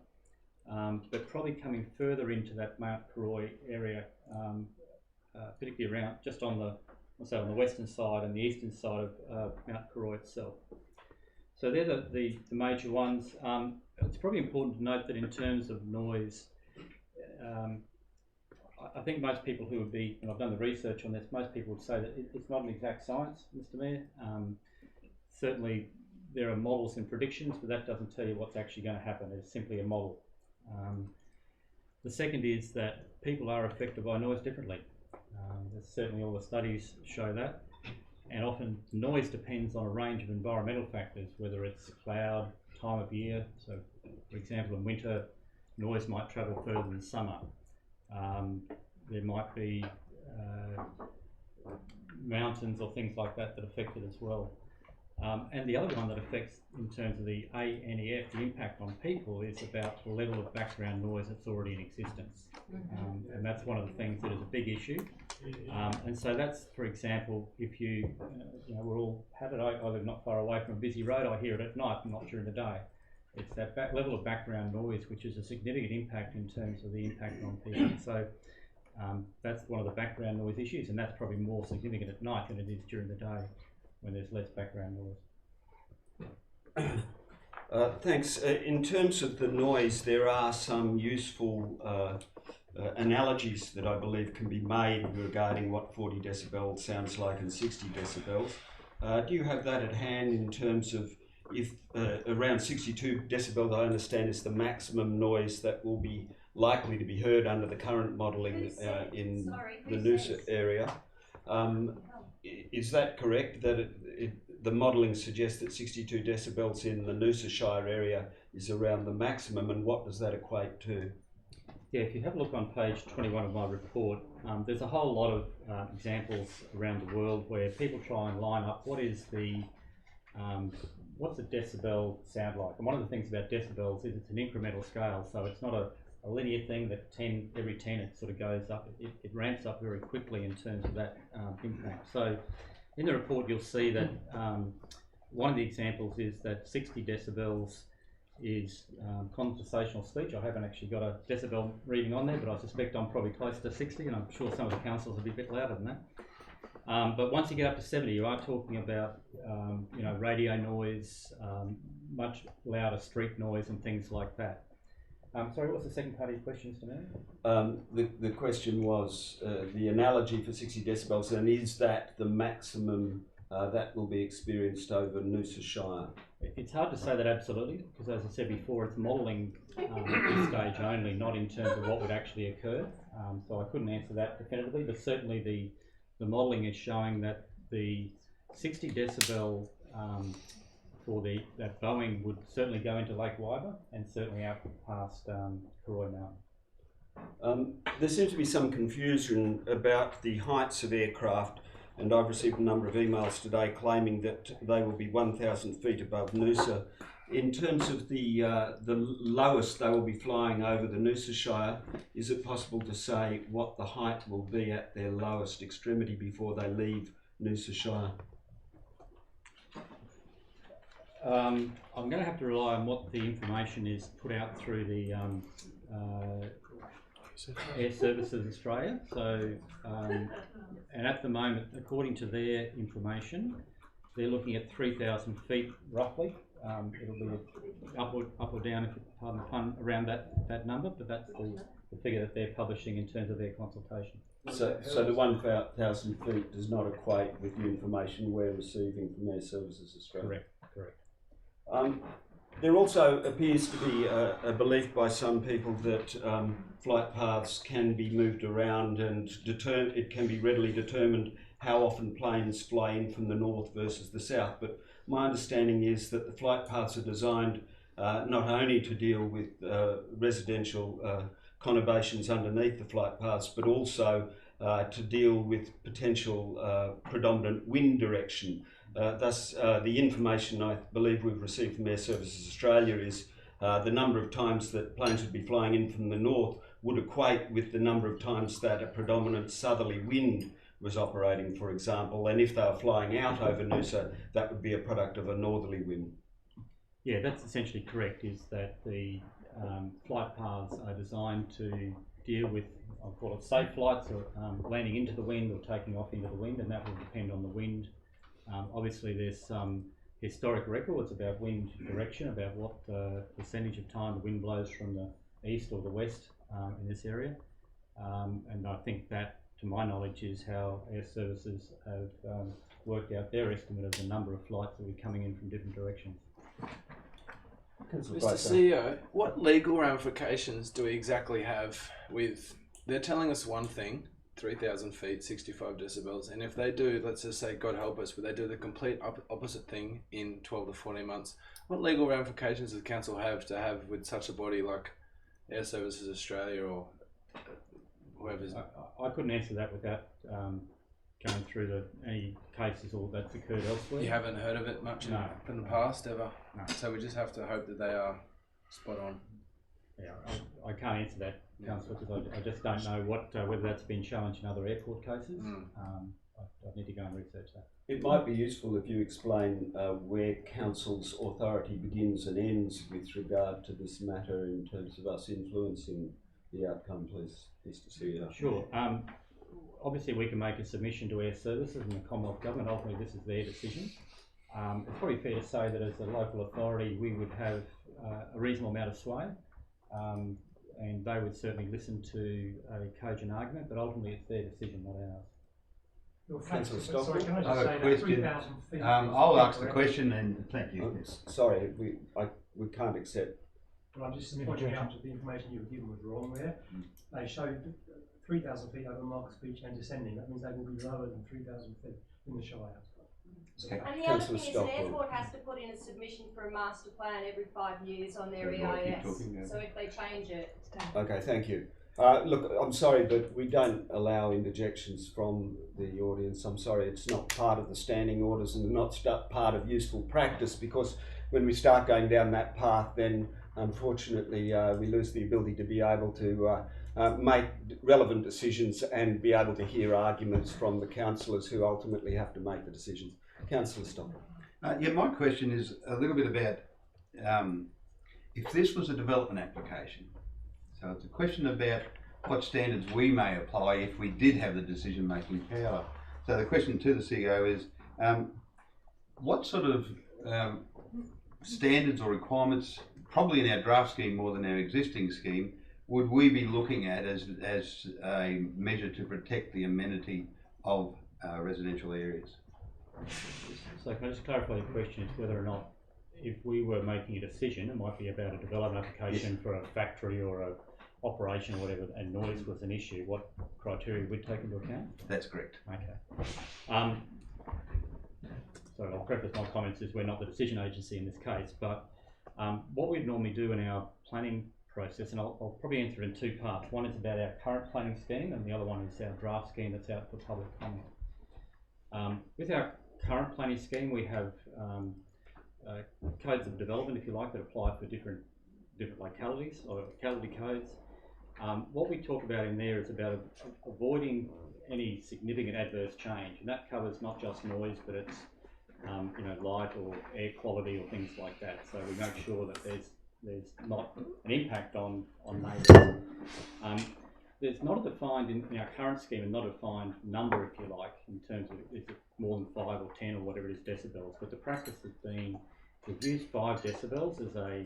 Speaker 9: but probably coming further into that Mount Karoi area, particularly around just on the western side and the eastern side of Mount Karoi itself. So they're the major ones. It's probably important to note that in terms of noise, I think most people who would be, and I've done the research on this, most people would say that it's not an exact science, Mr. Mayor. Certainly there are models and predictions, but that doesn't tell you what's actually going to happen. It's simply a model. The second is that people are affected by noise differently. Certainly all the studies show that. And often noise depends on a range of environmental factors, whether it's cloud, time of year. So, for example, in winter, noise might travel further than summer. There might be mountains or things like that affect it as well. And the other one that affects, in terms of the ANEF, the impact on people, is about the level of background noise that's already in existence. And that's one of the things that is a big issue. And so that's, for example, if you we're all have it. I live not far away from a busy road. I hear it at night, not during the day. It's that level of background noise which is a significant impact in terms of the impact on people. So that's one of the background noise issues, and that's probably more significant at night than it is during the day when there's less background noise.
Speaker 4: Thanks. In terms of the noise, there are some useful analogies that I believe can be made regarding what 40 decibels sounds like and 60 decibels. Do you have that at hand in terms of if around 62 decibels, I understand, is the maximum noise that will be likely to be heard under the current modelling in the Noosa area? Is that correct, that the modelling suggests that 62 decibels in the Noosa Shire area is around the maximum, and what does that equate to?
Speaker 9: Yeah, if you have a look on page 21 of my report, there's a whole lot of examples around the world where people try and line up what is the what's a decibel sound like. And one of the things about decibels is it's an incremental scale, so it's not a linear thing that every 10 it sort of goes up. It ramps up very quickly in terms of that impact. So in the report you'll see that one of the examples is that 60 decibels is conversational speech. I haven't actually got a decibel reading on there, but I suspect I'm probably close to 60, and I'm sure some of the councils will be a bit louder than that. But once you get up to 70, you are talking about radio noise, much louder street noise and things like that. Sorry, what was the second part of your question, Mr. Mayor?
Speaker 4: The question was the analogy for 60 decibels, and is that the maximum that will be experienced over Noosa Shire?
Speaker 9: It's hard to say that absolutely, because as I said before, it's modelling at this stage only, not in terms of what would actually occur. So I couldn't answer that definitively, but certainly the modelling is showing that the 60 decibel for that Boeing would certainly go into Lake Wyber and certainly out past Karoi Mountain.
Speaker 4: There seems to be some confusion about the heights of aircraft, and I've received a number of emails today claiming that they will be 1,000 feet above Noosa. In terms of the lowest they will be flying over the Noosa Shire, is it possible to say what the height will be at their lowest extremity before they leave Noosa Shire?
Speaker 9: I'm going to have to rely on what the information is put out through the Air Services Australia. So, and at the moment, according to their information, they're looking at 3,000 feet roughly. It'll be up or down, if you pardon the pun, around that number, but that's the figure that they're publishing in terms of their consultation.
Speaker 4: So the 1,000 feet does not equate with the information we're receiving from Air Services Australia?
Speaker 9: Correct.
Speaker 4: There also appears to be a belief by some people that flight paths can be moved around and it can be readily determined how often planes fly in from the north versus the south. But my understanding is that the flight paths are designed not only to deal with residential conurbations underneath the flight paths, but also to deal with potential predominant wind direction. Thus, the information I believe we've received from Air Services Australia is the number of times that planes would be flying in from the north would equate with the number of times that a predominant southerly wind was operating, for example, and if they were flying out over Noosa, that would be a product of a northerly wind.
Speaker 9: Yeah, that's essentially correct, is that the flight paths are designed to deal with, I'll call it safe flights, or landing into the wind or taking off into the wind, and that will depend on the wind. Obviously there's some historic records about wind direction, about what percentage of time the wind blows from the east or the west in this area, and I think that, to my knowledge, is how Air Services have worked out their estimate of the number of flights that will be coming in from different directions.
Speaker 10: Mr. CEO, what legal ramifications do we exactly have with, they're telling us one thing, 3,000 feet, 65 decibels, and if they do, let's just say, God help us, but they do the complete opposite thing in 12 to 14 months, what legal ramifications does the council have to have with such a body like Air Services Australia or whoever's...
Speaker 9: I couldn't answer that without going through any cases or that's occurred elsewhere.
Speaker 10: You haven't heard of it much in the past, ever? No. So we just have to hope that they are spot on.
Speaker 9: Yeah, I can't answer that, Councillor, because I just don't know whether that's been challenged in other airport cases. I need to go and research that.
Speaker 4: It might be useful if you explain where Council's authority begins and ends with regard to this matter in terms of us influencing the outcome, please, Mr. CEO.
Speaker 9: Sure. Obviously, we can make a submission to Air Services and the Commonwealth Government. Ultimately, this is their decision. It's probably fair to say that as a local authority, we would have a reasonable amount of sway, and they would certainly listen to a cogent argument, but ultimately it's their decision, not ours.
Speaker 4: Councillor Stockton.
Speaker 5: I have a question. I'll ask the question and thank you.
Speaker 4: Sorry, we can't accept.
Speaker 11: But I'm just pointing out that the information you were given was wrong there. They showed 3,000 feet over Marcus Beach and descending. That means they will be lower than 3,000 feet in the Shire.
Speaker 12: And the other thing is an airport has to put in a submission for a master plan every 5 years on their EIS. So if they change it, it's done.
Speaker 4: Okay, thank you. Look, I'm sorry, but we don't allow interjections from the audience. I'm sorry, it's not part of the standing orders and not part of useful practice, because when we start going down that path, then unfortunately we lose the ability to be able to make relevant decisions and be able to hear arguments from the councillors who ultimately have to make the decisions. Councillor Stockton.
Speaker 5: Yeah, my question is a little bit about if this was a development application. So it's a question about what standards we may apply if we did have the decision-making power. So the question to the CEO is, what sort of standards or requirements, probably in our draft scheme more than our existing scheme, would we be looking at as a measure to protect the amenity of residential areas?
Speaker 9: So can I just clarify the question is whether or not if we were making a decision, it might be about a development application for a factory or a operation or whatever, and noise was an issue, what criteria we'd take into account?
Speaker 5: That's correct.
Speaker 9: Okay. So I'll preface my comments as we're not the decision agency in this case, but what we'd normally do in our planning process, and I'll probably answer in two parts. One is about our current planning scheme, and the other one is our draft scheme that's out for public comment. With our current planning scheme, we have codes of development, if you like, that apply for different localities or locality codes. What we talk about in there is about avoiding any significant adverse change, and that covers not just noise, but it's light or air quality or things like that. So we make sure that there's not an impact on neighbours. There's not a defined, in our current scheme, and not a defined number, if you like, in terms of is it more than 5 or 10 or whatever it is decibels, but the practice has been to use 5 decibels as a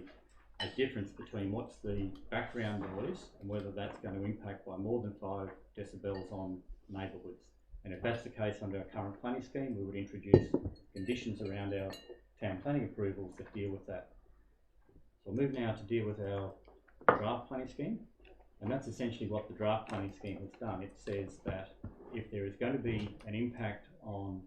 Speaker 9: difference between what's the background noise and whether that's going to impact by more than 5 decibels on neighbourhoods. And if that's the case under our current planning scheme, we would introduce conditions around our town planning approvals that deal with that. So we'll move now to deal with our draft planning scheme. And that's essentially what the draft planning scheme has done. It says that if there is going to be an impact on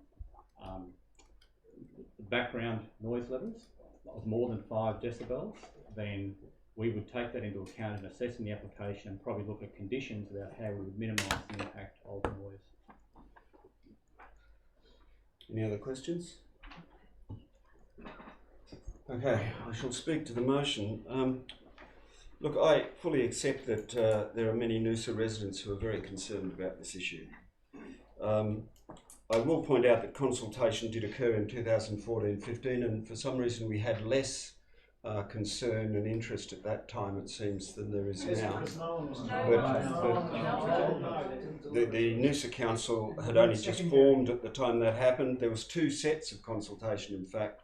Speaker 9: the background noise levels of more than 5 decibels, then we would take that into account in assessing the application and probably look at conditions about how we would minimise the impact of noise.
Speaker 4: Any other questions? Okay, I shall speak to the motion. Look, I fully accept that there are many Noosa residents who are very concerned about this issue. I will point out that consultation did occur in 2014-15, and for some reason we had less concern and interest at that time, it seems, than there is now. But the Noosa Council had only just formed at the time that happened. There was 2 sets of consultation, in fact,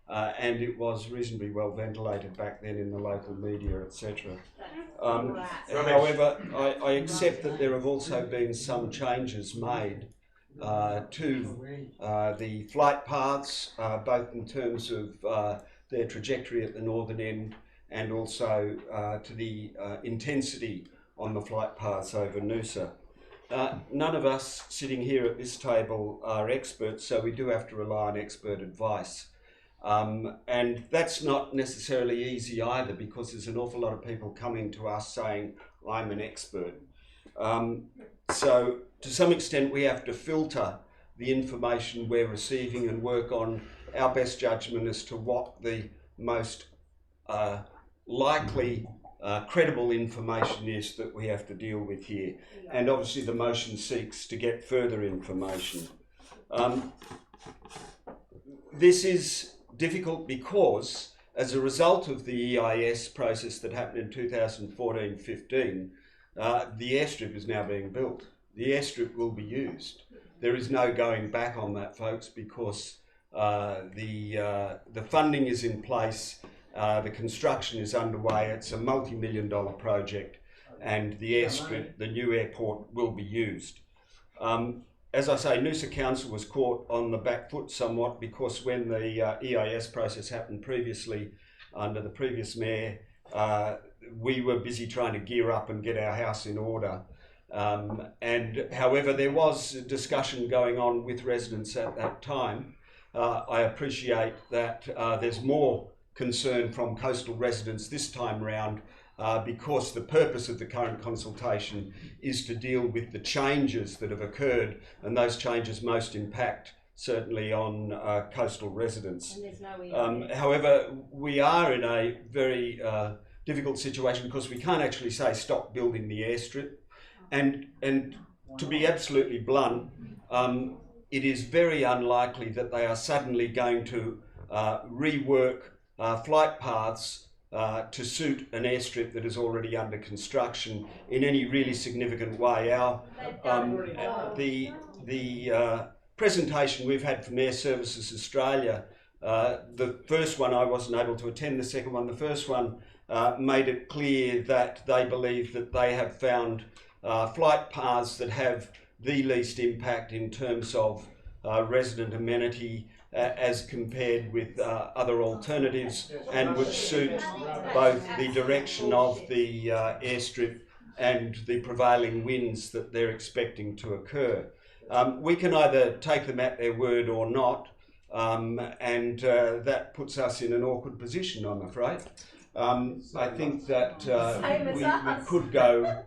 Speaker 4: and it was reasonably well ventilated back then in the local media, etc. However, I accept that there have also been some changes made to the flight paths, both in terms of their trajectory at the northern end and also to the intensity on the flight paths over Noosa. None of us sitting here at this table are experts, so we do have to rely on expert advice. And that's not necessarily easy either, because there's an awful lot of people coming to us saying, I'm an expert. So to some extent we have to filter the information we're receiving and work on our best judgment as to what the most likely credible information is that we have to deal with here. And obviously the motion seeks to get further information. This is difficult because as a result of the EIS process that happened in 2014-15, the airstrip is now being built. The airstrip will be used. There is no going back on that, folks, because the funding is in place, the construction is underway. It's a multi-million-dollar project, and the airstrip, the new airport, will be used. As I say, Noosa Council was caught on the back foot somewhat, because when the EIS process happened previously under the previous mayor, we were busy trying to gear up and get our house in order. And however, there was a discussion going on with residents at that time. I appreciate that there's more concern from coastal residents this time round, because the purpose of the current consultation is to deal with the changes that have occurred, and those changes most impact certainly on coastal residents.
Speaker 12: And there's no
Speaker 4: however, we are in a very difficult situation because we can't actually say stop building the airstrip. And to be absolutely blunt, it is very unlikely that they are suddenly going to rework flight paths to suit an airstrip that is already under construction in any really significant way. The presentation we've had from Air Services Australia, the first one I wasn't able to attend, the second one, the first one made it clear that they believe that they have found flight paths that have the least impact in terms of resident amenity as compared with other alternatives, and which suit both the direction of the airstrip and the prevailing winds that they're expecting to occur. We can either take them at their word or not, and that puts us in an awkward position, I'm afraid. I think that we could go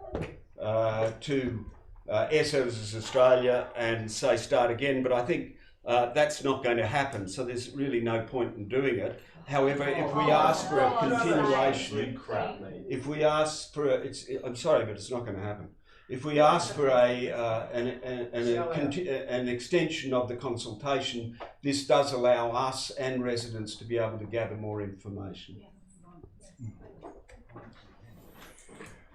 Speaker 4: to Air Services Australia and say start again, but I think that's not going to happen, so there's really no point in doing it. However, if we ask for a continuation, if we ask for a, I'm sorry, but it's not going to happen. If we ask for an extension of the consultation, this does allow us and residents to be able to gather more information.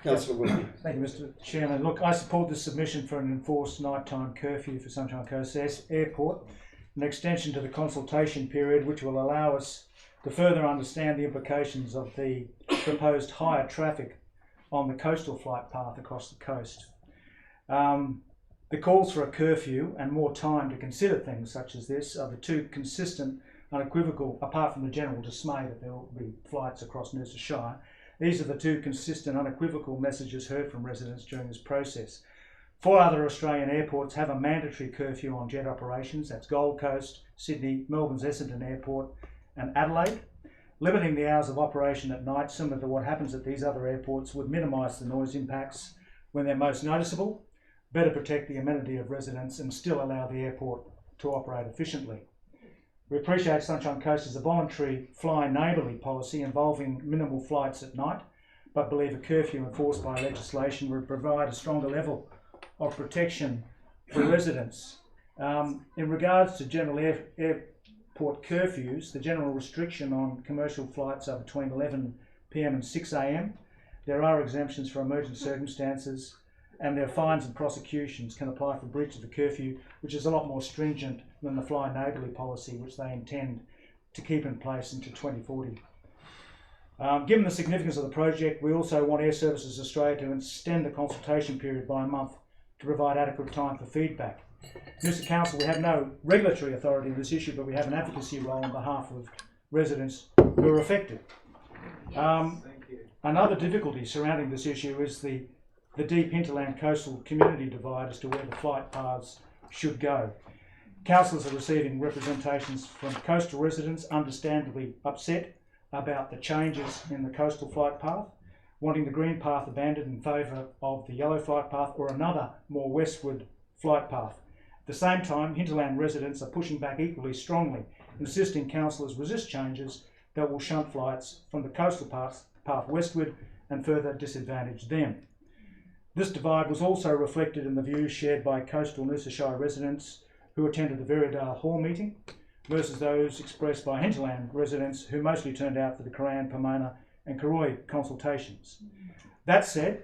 Speaker 4: Councillor Wilkie.
Speaker 7: Thank you, Mr. Chairman. Look, I support this submission for an enforced nighttime curfew for Sunshine Coast Airport, an extension to the consultation period which will allow us to further understand the implications of the proposed higher traffic on the coastal flight path across the coast. The calls for a curfew and more time to consider things such as this are the two consistent, unequivocal, apart from the general dismay that there will be flights across Noosa Shire, these are the two consistent, unequivocal messages heard from residents during this process. 4 other Australian airports have a mandatory curfew on jet operations. That's Gold Coast, Sydney, Melbourne's Essendon Airport and Adelaide. Limiting the hours of operation at night, similar to what happens at these other airports, would minimise the noise impacts when they're most noticeable, better protect the amenity of residents and still allow the airport to operate efficiently. We appreciate Sunshine Coast as a voluntary fly neighbourly policy involving minimal flights at night, but believe a curfew enforced by legislation would provide a stronger level of protection for residents. In regards to general airport curfews, the general restriction on commercial flights are between 11 PM and 6 AM. There are exemptions for emergent circumstances, and their fines and prosecutions can apply for breach of the curfew, which is a lot more stringent than the fly neighbourly policy which they intend to keep in place into 2040. Given the significance of the project, we also want Air Services Australia to extend the consultation period by a month to provide adequate time for feedback. Mr. Council, we have no regulatory authority in this issue, but we have an advocacy role on behalf of residents who are affected. Another difficulty surrounding this issue is the deep hinterland coastal community divide as to where the flight paths should go. Councillors are receiving representations from coastal residents understandably upset about the changes in the coastal flight path, wanting the green path abandoned in favour of the yellow flight path or another more westward flight path. At the same time, hinterland residents are pushing back equally strongly, insisting councillors resist changes that will shunt flights from the coastal path westward and further disadvantage them. This divide was also reflected in the views shared by coastal Noosa Shire residents who attended the Verridale Hall meeting versus those expressed by hinterland residents who mostly turned out for the Coran, Pomona and Karoi consultations. That said,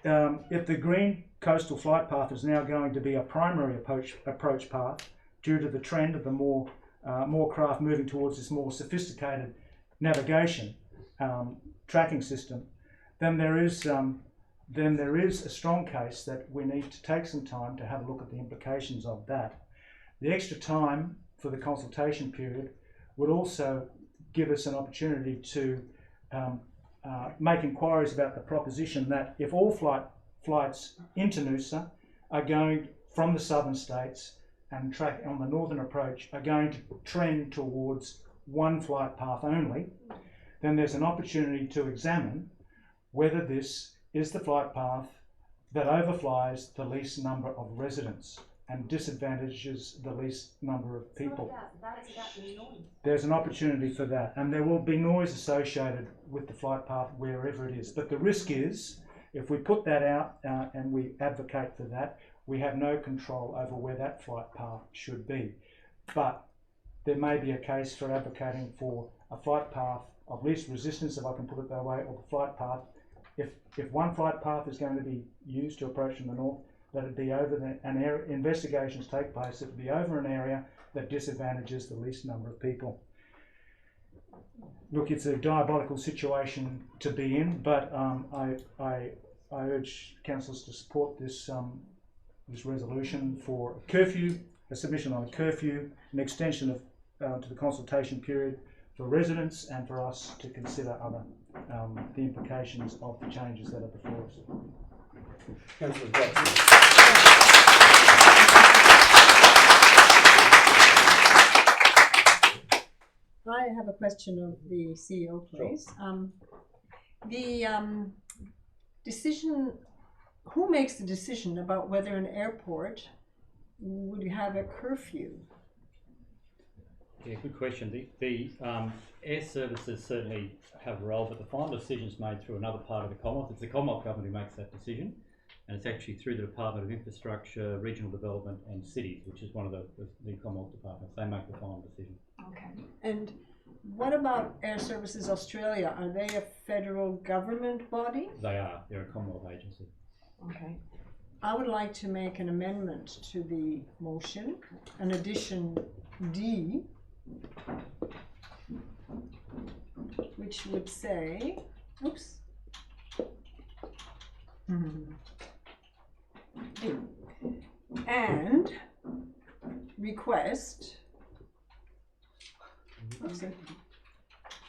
Speaker 7: if the green coastal flight path is now going to be a primary approach path due to the trend of the more craft moving towards this more sophisticated navigation tracking system, then there is a strong case that we need to take some time to have a look at the implications of that. The extra time for the consultation period would also give us an opportunity to make inquiries about the proposition that if all flights into Noosa are going from the southern states and track on the northern approach are going to trend towards one flight path only, then there's an opportunity to examine whether this is the flight path that overflies the least number of residents and disadvantages the least number of people. There's an opportunity for that, and there will be noise associated with the flight path wherever it is. But the risk is, if we put that out and we advocate for that, we have no control over where that flight path should be. But there may be a case for advocating for a flight path of least resistance, if I can put it that way, or the flight path. If one flight path is going to be used to approach from the north, let it be over investigations take place, it will be over an area that disadvantages the least number of people. Look, it's a diabolical situation to be in, but I urge councillors to support this resolution for curfew a submission on a curfew, an extension of to the consultation period for residents and for us to consider other the implications of the changes that are before us.
Speaker 4: Councillor Jackson.
Speaker 6: I have a question of the CEO, please. The decision, who makes the decision about whether an airport would have a curfew?
Speaker 9: Yeah, good question. The air services certainly have a role, but the final decision is made through another part of the Commonwealth. It's the Commonwealth Government who makes that decision, and it's actually through the Department of Infrastructure, Regional Development and Cities, which is one of the Commonwealth departments. They make the final decision.
Speaker 6: Okay. And what about Air Services Australia? Are they a federal government body?
Speaker 9: They are. They're a Commonwealth agency.
Speaker 6: Okay. I would like to make an amendment to the motion, an addition D, which would say, oops,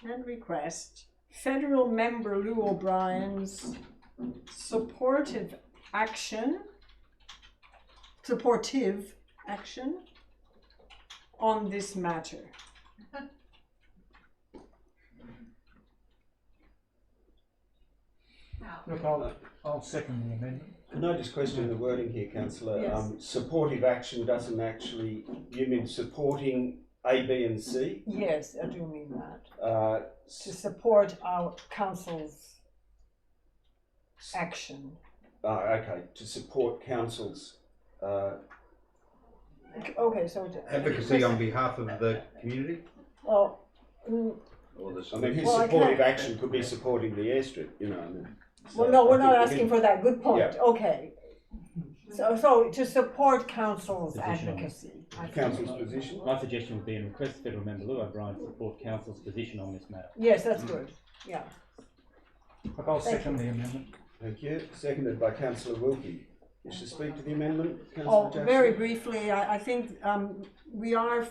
Speaker 6: and request, federal member Lou O'Brien's supportive action on this matter.
Speaker 7: Look, I'll second the amendment.
Speaker 4: Can I just question the wording here, Councillor?
Speaker 6: Yes.
Speaker 4: Supportive action doesn't actually, you mean supporting A, B and C?
Speaker 6: Yes, I do mean that. To support our council's action.
Speaker 4: Okay, to support council's
Speaker 6: Okay, so
Speaker 5: advocacy on behalf of the community?
Speaker 6: Well,
Speaker 5: Or the
Speaker 4: I mean, his
Speaker 6: Well, I
Speaker 4: supportive
Speaker 6: can't-
Speaker 4: action could be supporting the airstrip, you know. I mean,
Speaker 6: well, no, we're
Speaker 4: I
Speaker 6: not
Speaker 4: think
Speaker 6: asking for that. Good point.
Speaker 4: Yeah.
Speaker 6: Okay. So to support council's
Speaker 9: Position on
Speaker 6: advocacy. I think.
Speaker 4: council's position.
Speaker 9: My suggestion would be in request Federal Member Lou O'Brien to support Council's position on this matter.
Speaker 6: Yes, that's good. Yeah.
Speaker 7: Look, I'll
Speaker 6: Thank
Speaker 7: second the amendment.
Speaker 4: Thank you. Seconded by Councillor Wilkie. Wish to speak to the amendment, Councillor
Speaker 6: Oh,
Speaker 4: Jackson?
Speaker 6: very briefly, I think we are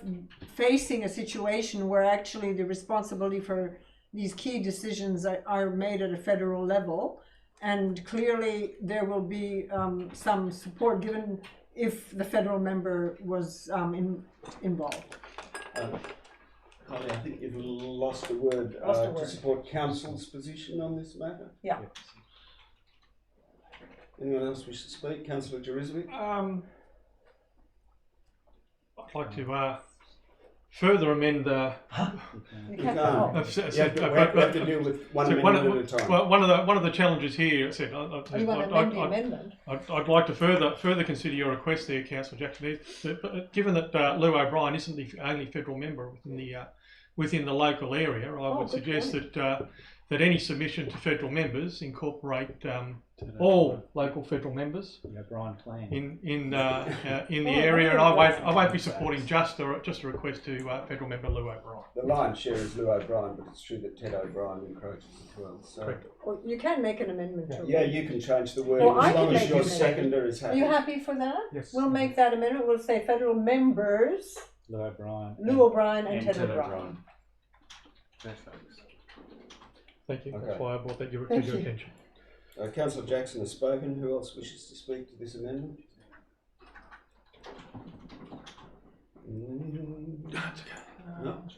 Speaker 6: facing a situation where actually the responsibility for these key decisions are made at a federal level, and clearly there will be some support given if the federal member was involved.
Speaker 4: Holly, I think you've lost the word.
Speaker 6: Lost the
Speaker 4: To
Speaker 6: word.
Speaker 4: support council's position on this matter.
Speaker 6: Yeah.
Speaker 4: Anyone else wish to speak? Councillor Jurizovic?
Speaker 1: I'd like to further amend the.
Speaker 6: You
Speaker 4: You
Speaker 6: can't.
Speaker 4: can't.
Speaker 6: Oh.
Speaker 4: We have to deal with one amendment at a time.
Speaker 1: Well, one of the challenges here, I said,
Speaker 6: Oh, you want to amend the amendment?
Speaker 1: I'd like to further consider your request there, Councillor Jackson. Given that Lou O'Brien isn't the only federal member within the local area, I would suggest that any submission to federal members incorporate all local federal members
Speaker 9: The O'Brien plan.
Speaker 1: in the area, and I won't be supporting just a request to federal member Lou O'Brien.
Speaker 4: The lion's share is Lou O'Brien, but it's true that Ted O'Brien encroaches as well. So,
Speaker 1: Correct.
Speaker 6: Well, you can make an amendment to
Speaker 4: yeah,
Speaker 6: it.
Speaker 4: you can change the wording
Speaker 6: Well, I
Speaker 4: as long
Speaker 6: can
Speaker 4: as
Speaker 6: make
Speaker 4: your
Speaker 6: an amendment.
Speaker 4: seconder is
Speaker 6: Are
Speaker 4: happy.
Speaker 6: you happy for that?
Speaker 7: Yes.
Speaker 6: We'll make that amendment. We'll say federal members,
Speaker 9: Lou O'Brien.
Speaker 6: Lou O'Brien and Ted O'Brien.
Speaker 1: Thank you.
Speaker 4: Okay.
Speaker 1: That's why I brought that to your
Speaker 6: Thank you.
Speaker 1: attention.
Speaker 4: Councillor Jackson has spoken. Who else wishes to speak to this amendment?
Speaker 1: That's okay.
Speaker 4: No.
Speaker 1: I've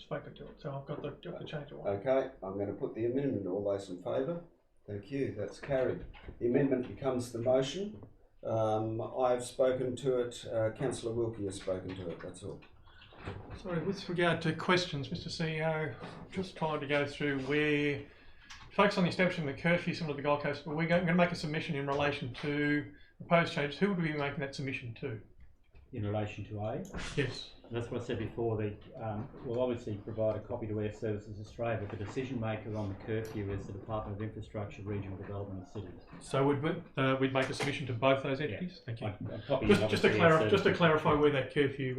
Speaker 1: spoken to it, so I've got the change of one.
Speaker 4: Okay, I'm going to put the amendment. All those in favour? Thank you. That's carried. The amendment becomes the motion. I've spoken to it. Councillor Wilkie has spoken to it. That's all.
Speaker 1: Sorry, with regard to questions, Mr. CEO, just trying to go through where focus on the establishment of the curfew similar to the Gold Coast, but we're going to make a submission in relation to proposed changes. Who would we be making that submission to?
Speaker 9: In relation to A.
Speaker 1: Yes.
Speaker 9: That's what I said before. We'll obviously provide a copy to Air Services Australia, but the decision maker on the curfew is the Department of Infrastructure, Regional Development and Cities.
Speaker 1: So we'd make a submission to both those entities. Thank you.
Speaker 9: A copy
Speaker 1: Just to clarify where that curfew.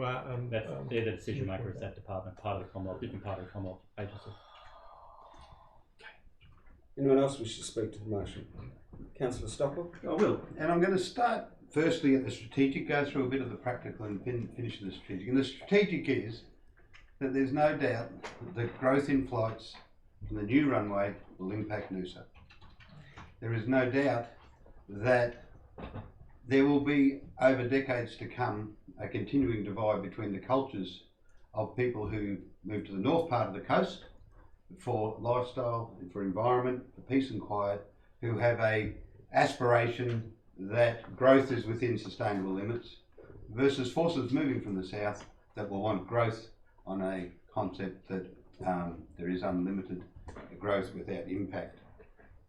Speaker 9: They're the decision maker. It's that department, part of the Commonwealth, different part of the Commonwealth agency.
Speaker 4: Anyone else wish to speak to the motion? Councillor Stockwell?
Speaker 5: I will. And I'm going to start firstly at the strategic, go through a bit of the practical and finish the strategic. And the strategic is that there's no doubt that growth in flights from the new runway will impact Noosa. There is no doubt that there will be, over decades to come, a continuing divide between the cultures of people who move to the north part of the coast for lifestyle and for environment, for peace and quiet, who have a aspiration that growth is within sustainable limits, versus forces moving from the south that will want growth on a concept that there is unlimited growth without impact.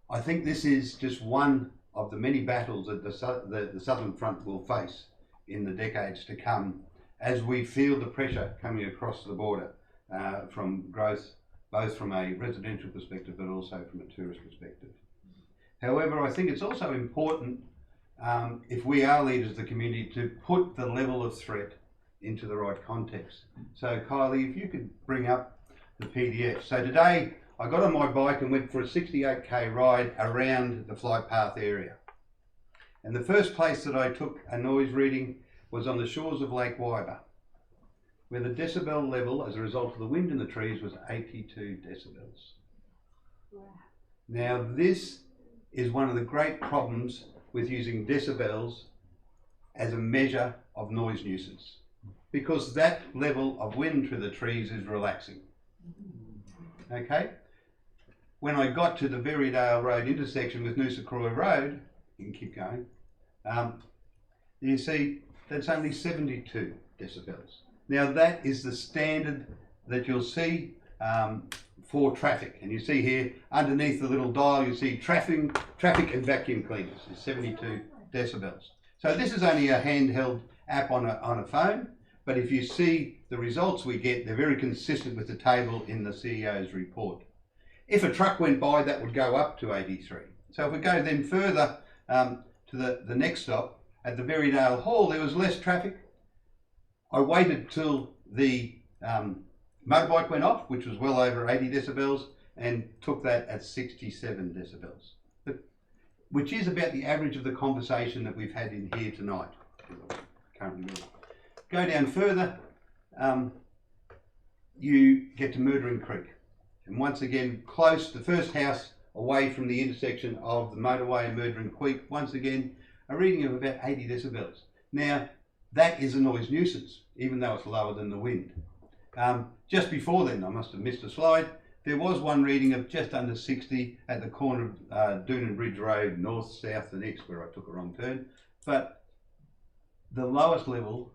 Speaker 5: I think this is just one of the many battles that the Southern Front will face in the decades to come, as we feel the pressure coming across the border from growth, both from a residential perspective but also from a tourist perspective. However, I think it's also important, if we are leaders of the community, to put the level of threat into the right context. So Kylie, if you could bring up the PDF. So today I got on my bike and went for a 68k ride around the flight path area. And the first place that I took a noise reading was on the shores of Lake Wyber, where the decibel level as a result of the wind in the trees was 82 decibels. Wow. Now this is one of the great problems with using decibels as a measure of noise nuisance, because that level of wind through the trees is relaxing. Okay? When I got to the Berrydale Road intersection with Noosa Croy Road, you can keep going, you see that's only 72 decibels. Now that is the standard that you'll see for traffic, and you see here underneath the little dial you see traffic and vacuum cleaners is 72 decibels. So this is only a handheld app on a phone, but if you see the results we get, they're very consistent with the table in the CEO's report. If a truck went by, that would go up to 83. So if we go then further to the next stop, at the Berrydale Hall, there was less traffic. I waited till the motorbike went off, which was well over 80 decibels, and took that at 67 decibels, which is about the average of the conversation that we've had in here tonight. Go down further, you get to Murdering Creek. And once again, close, the first house away from the intersection of the motorway and Murdering Creek, once again, a reading of about 80 decibels. Now, that is a noise nuisance, even though it's lower than the wind. Just before then, I must have missed a slide, there was one reading of just under 60 at the corner of Doonan Bridge Road, north, south and east, where I took a wrong turn. But the lowest level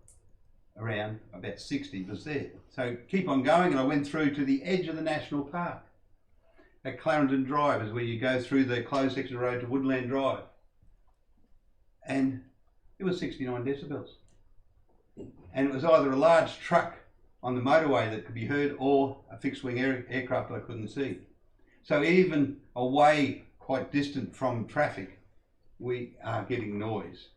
Speaker 5: around about 60 was there. So keep on going, and I went through to the edge of the National Park. At Clarendon Drive is where you go through the closed section of road to Woodland Drive. And it was 69 decibels. And it was either a large truck on the motorway that could be heard or a fixed wing aircraft I couldn't see. So even away, quite distant from traffic, we are getting noise.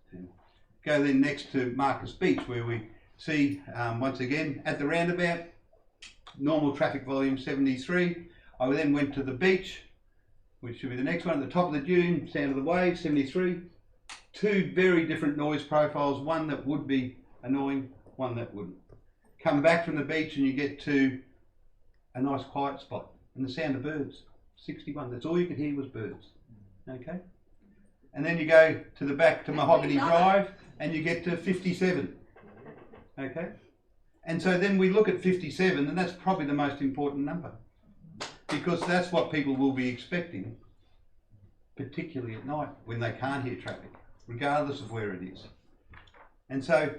Speaker 5: Go then next to Marcus Beach, where we see, once again, at the roundabout, normal traffic volume 73. I then went to the beach, which should be the next one, at the top of the dune, sound of the waves, 73. Two very different noise profiles, one that would be annoying, one that wouldn't. Come back from the beach and you get to a nice quiet spot, and the sound of birds, 61. That's all you could hear was birds. Okay? And then you go to the back to Mahogany Drive and you get to 57. Okay? And so then we look at 57, and that's probably the most important number, because that's what people will be expecting, particularly at night when they can't hear traffic, regardless of where it is. And so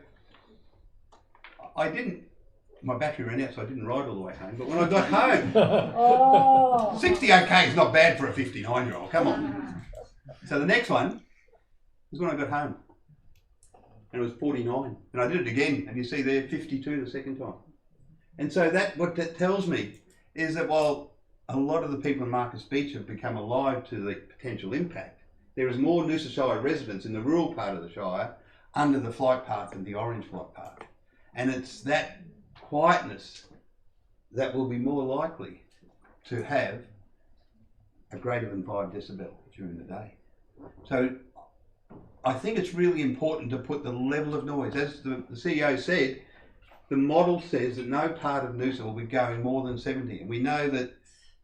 Speaker 5: my battery ran out, so I didn't ride all the way home, but when I got home, 68k is not bad for a 59-year-old, come on. So the next one is when I got home, and it was 49, and I did it again, and you see there 52 the second time. And so what that tells me is that while a lot of the people in Marcus Beach have become alive to the potential impact, there is more Noosa Shire residents in the rural part of the Shire under the flight path than the orange flight path. And it's that quietness that will be more likely to have a greater than 5 decibel during the day. So I think it's really important to put the level of noise. As the CEO said, the model says that no part of Noosa will be going more than 70. And we know that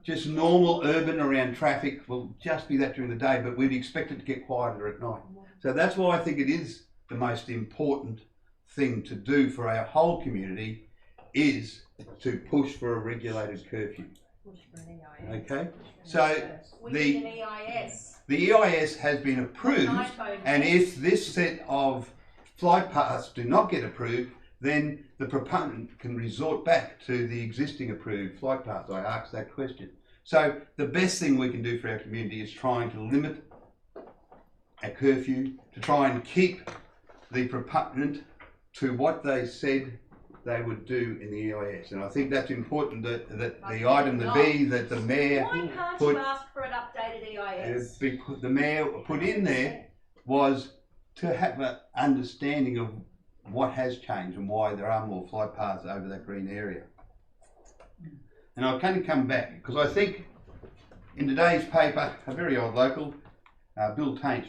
Speaker 5: just normal urban around traffic will just be that during the day, but we'd expect it to get quieter at night. So that's why I think it is the most important thing to do for our whole community is to push for a regulated curfew. Okay, so the EIS has been approved, and if this set of flight paths do not get approved, then the proponent can resort back to the existing approved flight paths. I asked that question. So the best thing we can do for our community is trying to limit a curfew, to try and keep the proponent to what they said they would do in the EIS. And I think that's important that the item, the B, that the Mayor
Speaker 12: put... Why can't you ask for an updated EIS?
Speaker 5: The Mayor put in there was to have an understanding of what has changed and why there are more flight paths over that green area. And I'll kind of come back, because I think in today's paper, a very old local, Bill Tainch,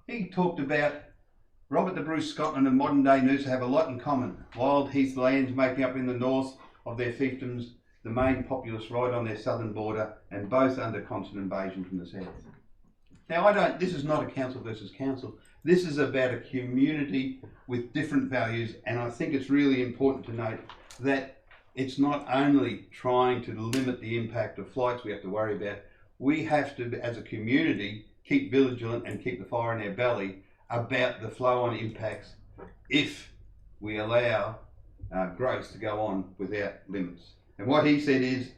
Speaker 5: he talked about Robert the Bruce Scotland and modern day Noosa have a lot in common. Wild heath lands making up in the north of their fiefdoms, the main populace right on their southern border, and both under constant invasion from the south. Now this is not a council versus council. This is about a community with different values, and I think it's really important to note that it's not only trying to limit the impact of flights we have to worry about. We have to, as a community, keep vigilant and keep the fire in our belly about the flow-on impacts if we allow growth to go on without limits. And what he said is,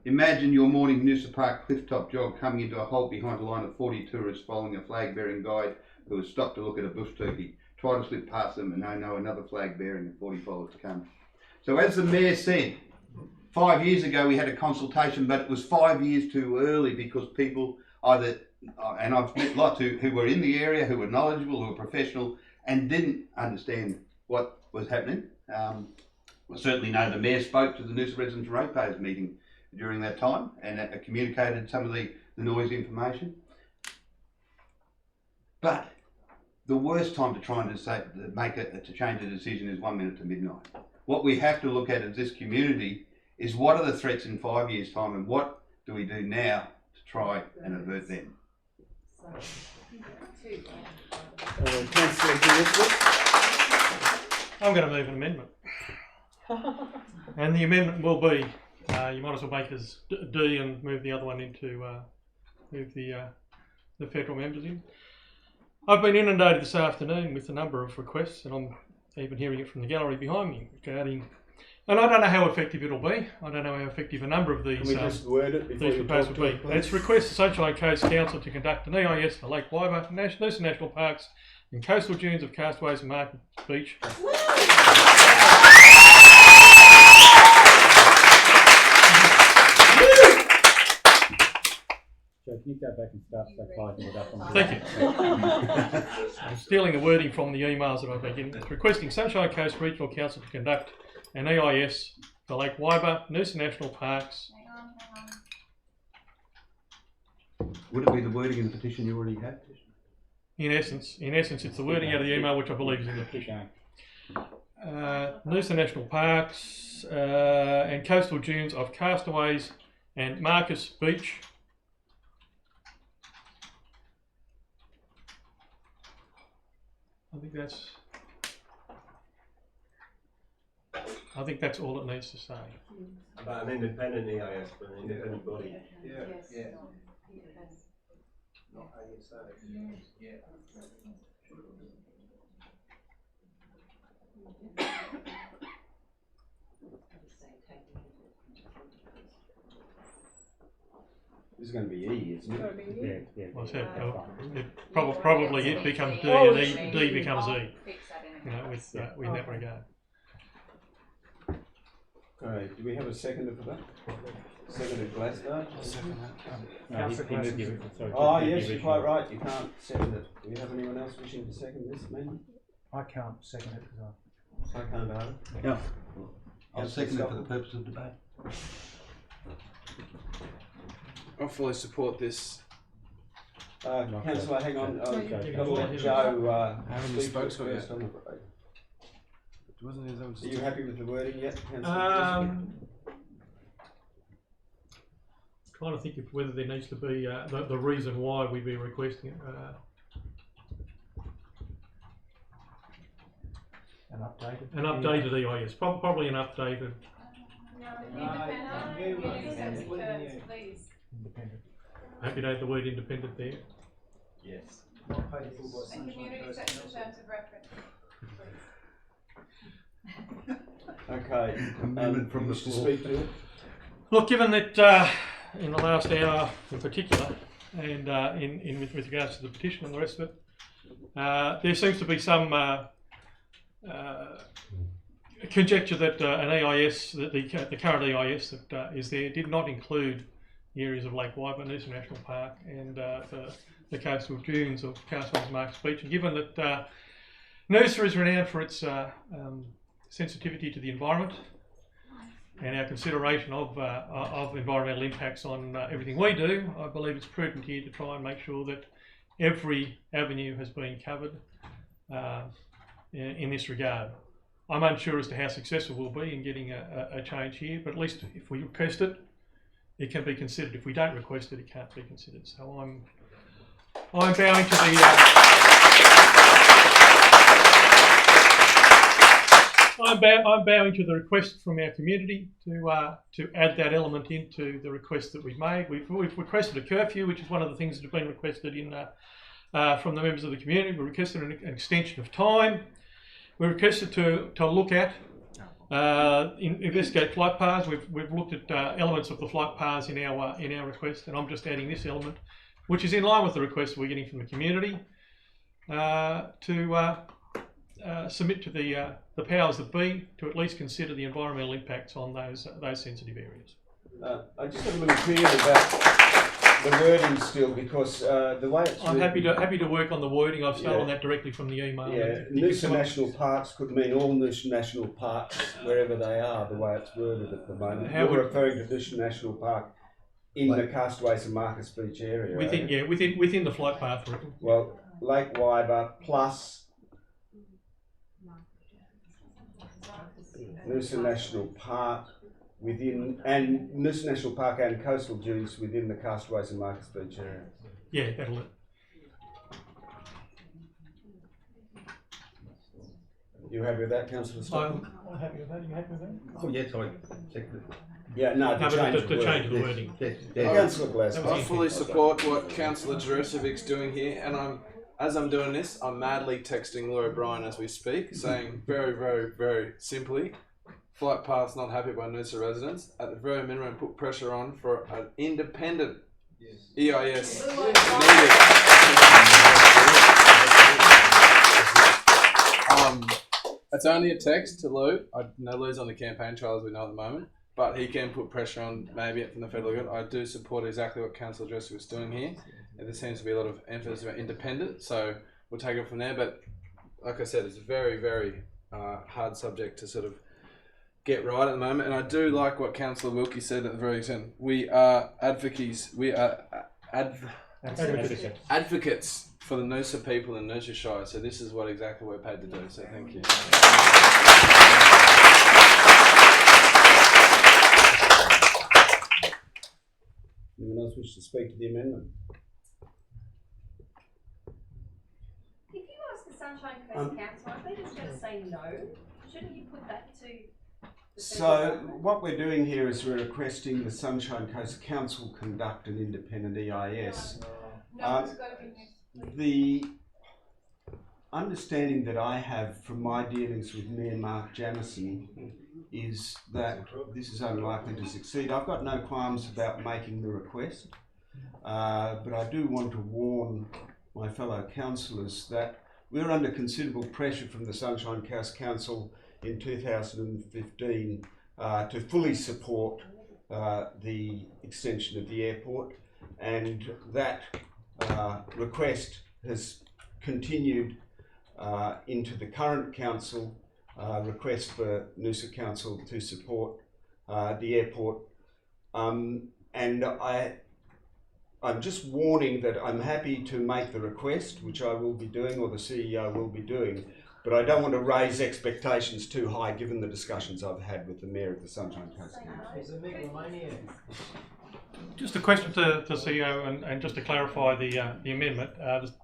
Speaker 5: imagine your morning Noosa Park clifftop jog coming into a halt behind a line of 40 tourists following a flag-bearing guide who has stopped to look at a bush turkey. Try to slip past them and know another flag-bearing and 40 followers to come. So as the Mayor said, 5 years ago we had a consultation, but it was 5 years too early because people either, and I've met lots who were in the area, who were knowledgeable, who were professional, and didn't understand what was happening. I certainly know the Mayor spoke to the Noosa Residents and Ratepayers meeting during that time and communicated some of the noise information. But the worst time to try and to change a decision is 1 minute to midnight. What we have to look at as this community is what are the threats in 5 years' time and what do we do now to try and avert them.
Speaker 1: I'm going to move an amendment. And the amendment will be, you might as well make as D and move the other one into, move the federal members in. I've been inundated this afternoon with a number of requests, and I'm even hearing it from the gallery behind me regarding, and I don't know how effective it'll be. I don't know how effective a number of these,
Speaker 4: Can we just word it before you talk to it, please?
Speaker 1: It's request the Sunshine Coast Council to conduct an EIS for Lake Wyber, Noosa National Parks and coastal dunes of Castaways and Market Beach.
Speaker 9: So can you go back and start closing it up on
Speaker 1: Thank you. I'm stealing the wording from the emails that I've been getting. It's requesting Sunshine Coast Regional Council to conduct an EIS for Lake Wyber, Noosa National Parks.
Speaker 5: Would it be the wording in the petition you already had?
Speaker 1: In essence, it's the wording out of the email which I believe is in the petition. Noosa National Parks and coastal dunes of Castaways and Marcus Beach. I think that's all it needs to say.
Speaker 13: About an independent EIS, but an independent body. Yeah. Yeah. Not ASA. Yeah.
Speaker 4: This is going to be E, isn't it?
Speaker 9: Yeah.
Speaker 1: Well, probably it becomes D and D becomes E. You know, with that regard.
Speaker 4: Okay, do we have a seconder for that? Seconded Glasgow? Oh yes, you're quite right, you can't second it. Do we have anyone else wishing to second this amendment?
Speaker 7: I can't second it because
Speaker 4: I can't either.
Speaker 5: Yeah. I'll second it for the purpose of debate.
Speaker 10: I fully support this
Speaker 4: Councillor, hang on.
Speaker 1: Okay.
Speaker 4: I'll let Joe
Speaker 10: haven't spoke to
Speaker 4: first,
Speaker 10: it.
Speaker 4: I'm afraid.
Speaker 10: Wasn't his
Speaker 4: Are you happy with the wording yet, Councillor?
Speaker 1: Trying to think of whether there needs to be the reason why we'd be requesting it. An updated EIS, probably an updated. Happy to have the word independent there.
Speaker 13: Yes.
Speaker 12: And community section terms of reference, please.
Speaker 4: Okay.
Speaker 5: Amendment from the
Speaker 4: wish to
Speaker 5: floor.
Speaker 4: speak to it?
Speaker 1: Look, given that in the last hour in particular, and with regards to the petition and the rest of it, there seems to be some conjecture that an EIS, that the current EIS that is there, did not include the areas of Lake Wyburn, Noosa National Park, and the coastal dunes of Castle's Marks Beach. And given that Noosa is renowned for its sensitivity to the environment and our consideration of environmental impacts on everything we do, I believe it's prudent here to try and make sure that every avenue has been covered in this regard. I'm unsure as to how successful we'll be in getting a change here, but at least if we request it, it can be considered. If we don't request it, it can't be considered. So I'm bowing to the I'm bowing to the request from our community to add that element into the request that we've made. We've requested a curfew, which is one of the things that have been requested from the members of the community. We requested an extension of time. We requested to look at investigate flight paths. We've looked at elements of the flight paths in our request, and I'm just adding this element, which is in line with the request we're getting from the community, to submit to the powers that be to at least consider the environmental impacts on those sensitive areas.
Speaker 4: I just have a little query about the wording still, because the way it's
Speaker 1: I'm
Speaker 4: written,
Speaker 1: happy to work on the wording. I've stolen that directly from the email.
Speaker 4: Yeah, Noosa National Parks could mean all Noosa National Parks wherever they are, the way it's worded at the moment. You're referring to Noosa National Park in the Castaways and Marcus Beach area.
Speaker 1: Within the flight path route.
Speaker 4: Well, Lake Wyburn plus Noosa National Park within, and Noosa National Park and coastal dunes within the Castaways and Marcus Beach area.
Speaker 1: Yeah, that'll do.
Speaker 4: You happy with that, Councillor Stockton?
Speaker 1: I'm happy with that. Are you happy with that?
Speaker 5: Oh yes, I second it.
Speaker 4: Yeah, no, to change the
Speaker 5: wording.
Speaker 4: Councillor Glasgow.
Speaker 10: I fully support what Councillor Jeresevic's doing here, and as I'm doing this, I'm madly texting Laura O'Brien as we speak, saying very, very, very simply, flight paths not happy by Noosa residents. At the very minimum, put pressure on for an independent EIS needed. It's only a text to Lou. I know Lou's on the campaign trail, as we know at the moment, but he can put pressure on maybe from the federal government. I do support exactly what Councillor Jeresevic was doing here. And there seems to be a lot of emphasis about independent, so we'll take it from there. But like I said, it's a very, very hard subject to sort of get right at the moment. And I do like what Councillor Wilkie said at the very end. We are advocates. We are advocates for the Noosa people in Noosa Shire. So this is what exactly we're paid to do. So thank you.
Speaker 4: Anyone else wish to speak to the amendment?
Speaker 12: If you ask the Sunshine Coast Council, I think it's going to say no. Shouldn't you put that to the
Speaker 4: So what we're doing here is we're requesting the Sunshine Coast Council conduct an independent EIS.
Speaker 12: No, it's got to be next week.
Speaker 4: The understanding that I have from my dealings with Mayor Mark Jamieson is that this is unlikely to succeed. I've got no qualms about making the request, but I do want to warn my fellow councillors that we're under considerable pressure from the Sunshine Coast Council in 2015 to fully support the extension of the airport, and that request has continued into the current council request for Noosa Council to support the airport, and I'm just warning that I'm happy to make the request, which I will be doing, or the CEO will be doing, but I don't want to raise expectations too high given the discussions I've had with the Mayor of the Sunshine Coast Council.
Speaker 1: Just a question to CEO, and just to clarify the amendment,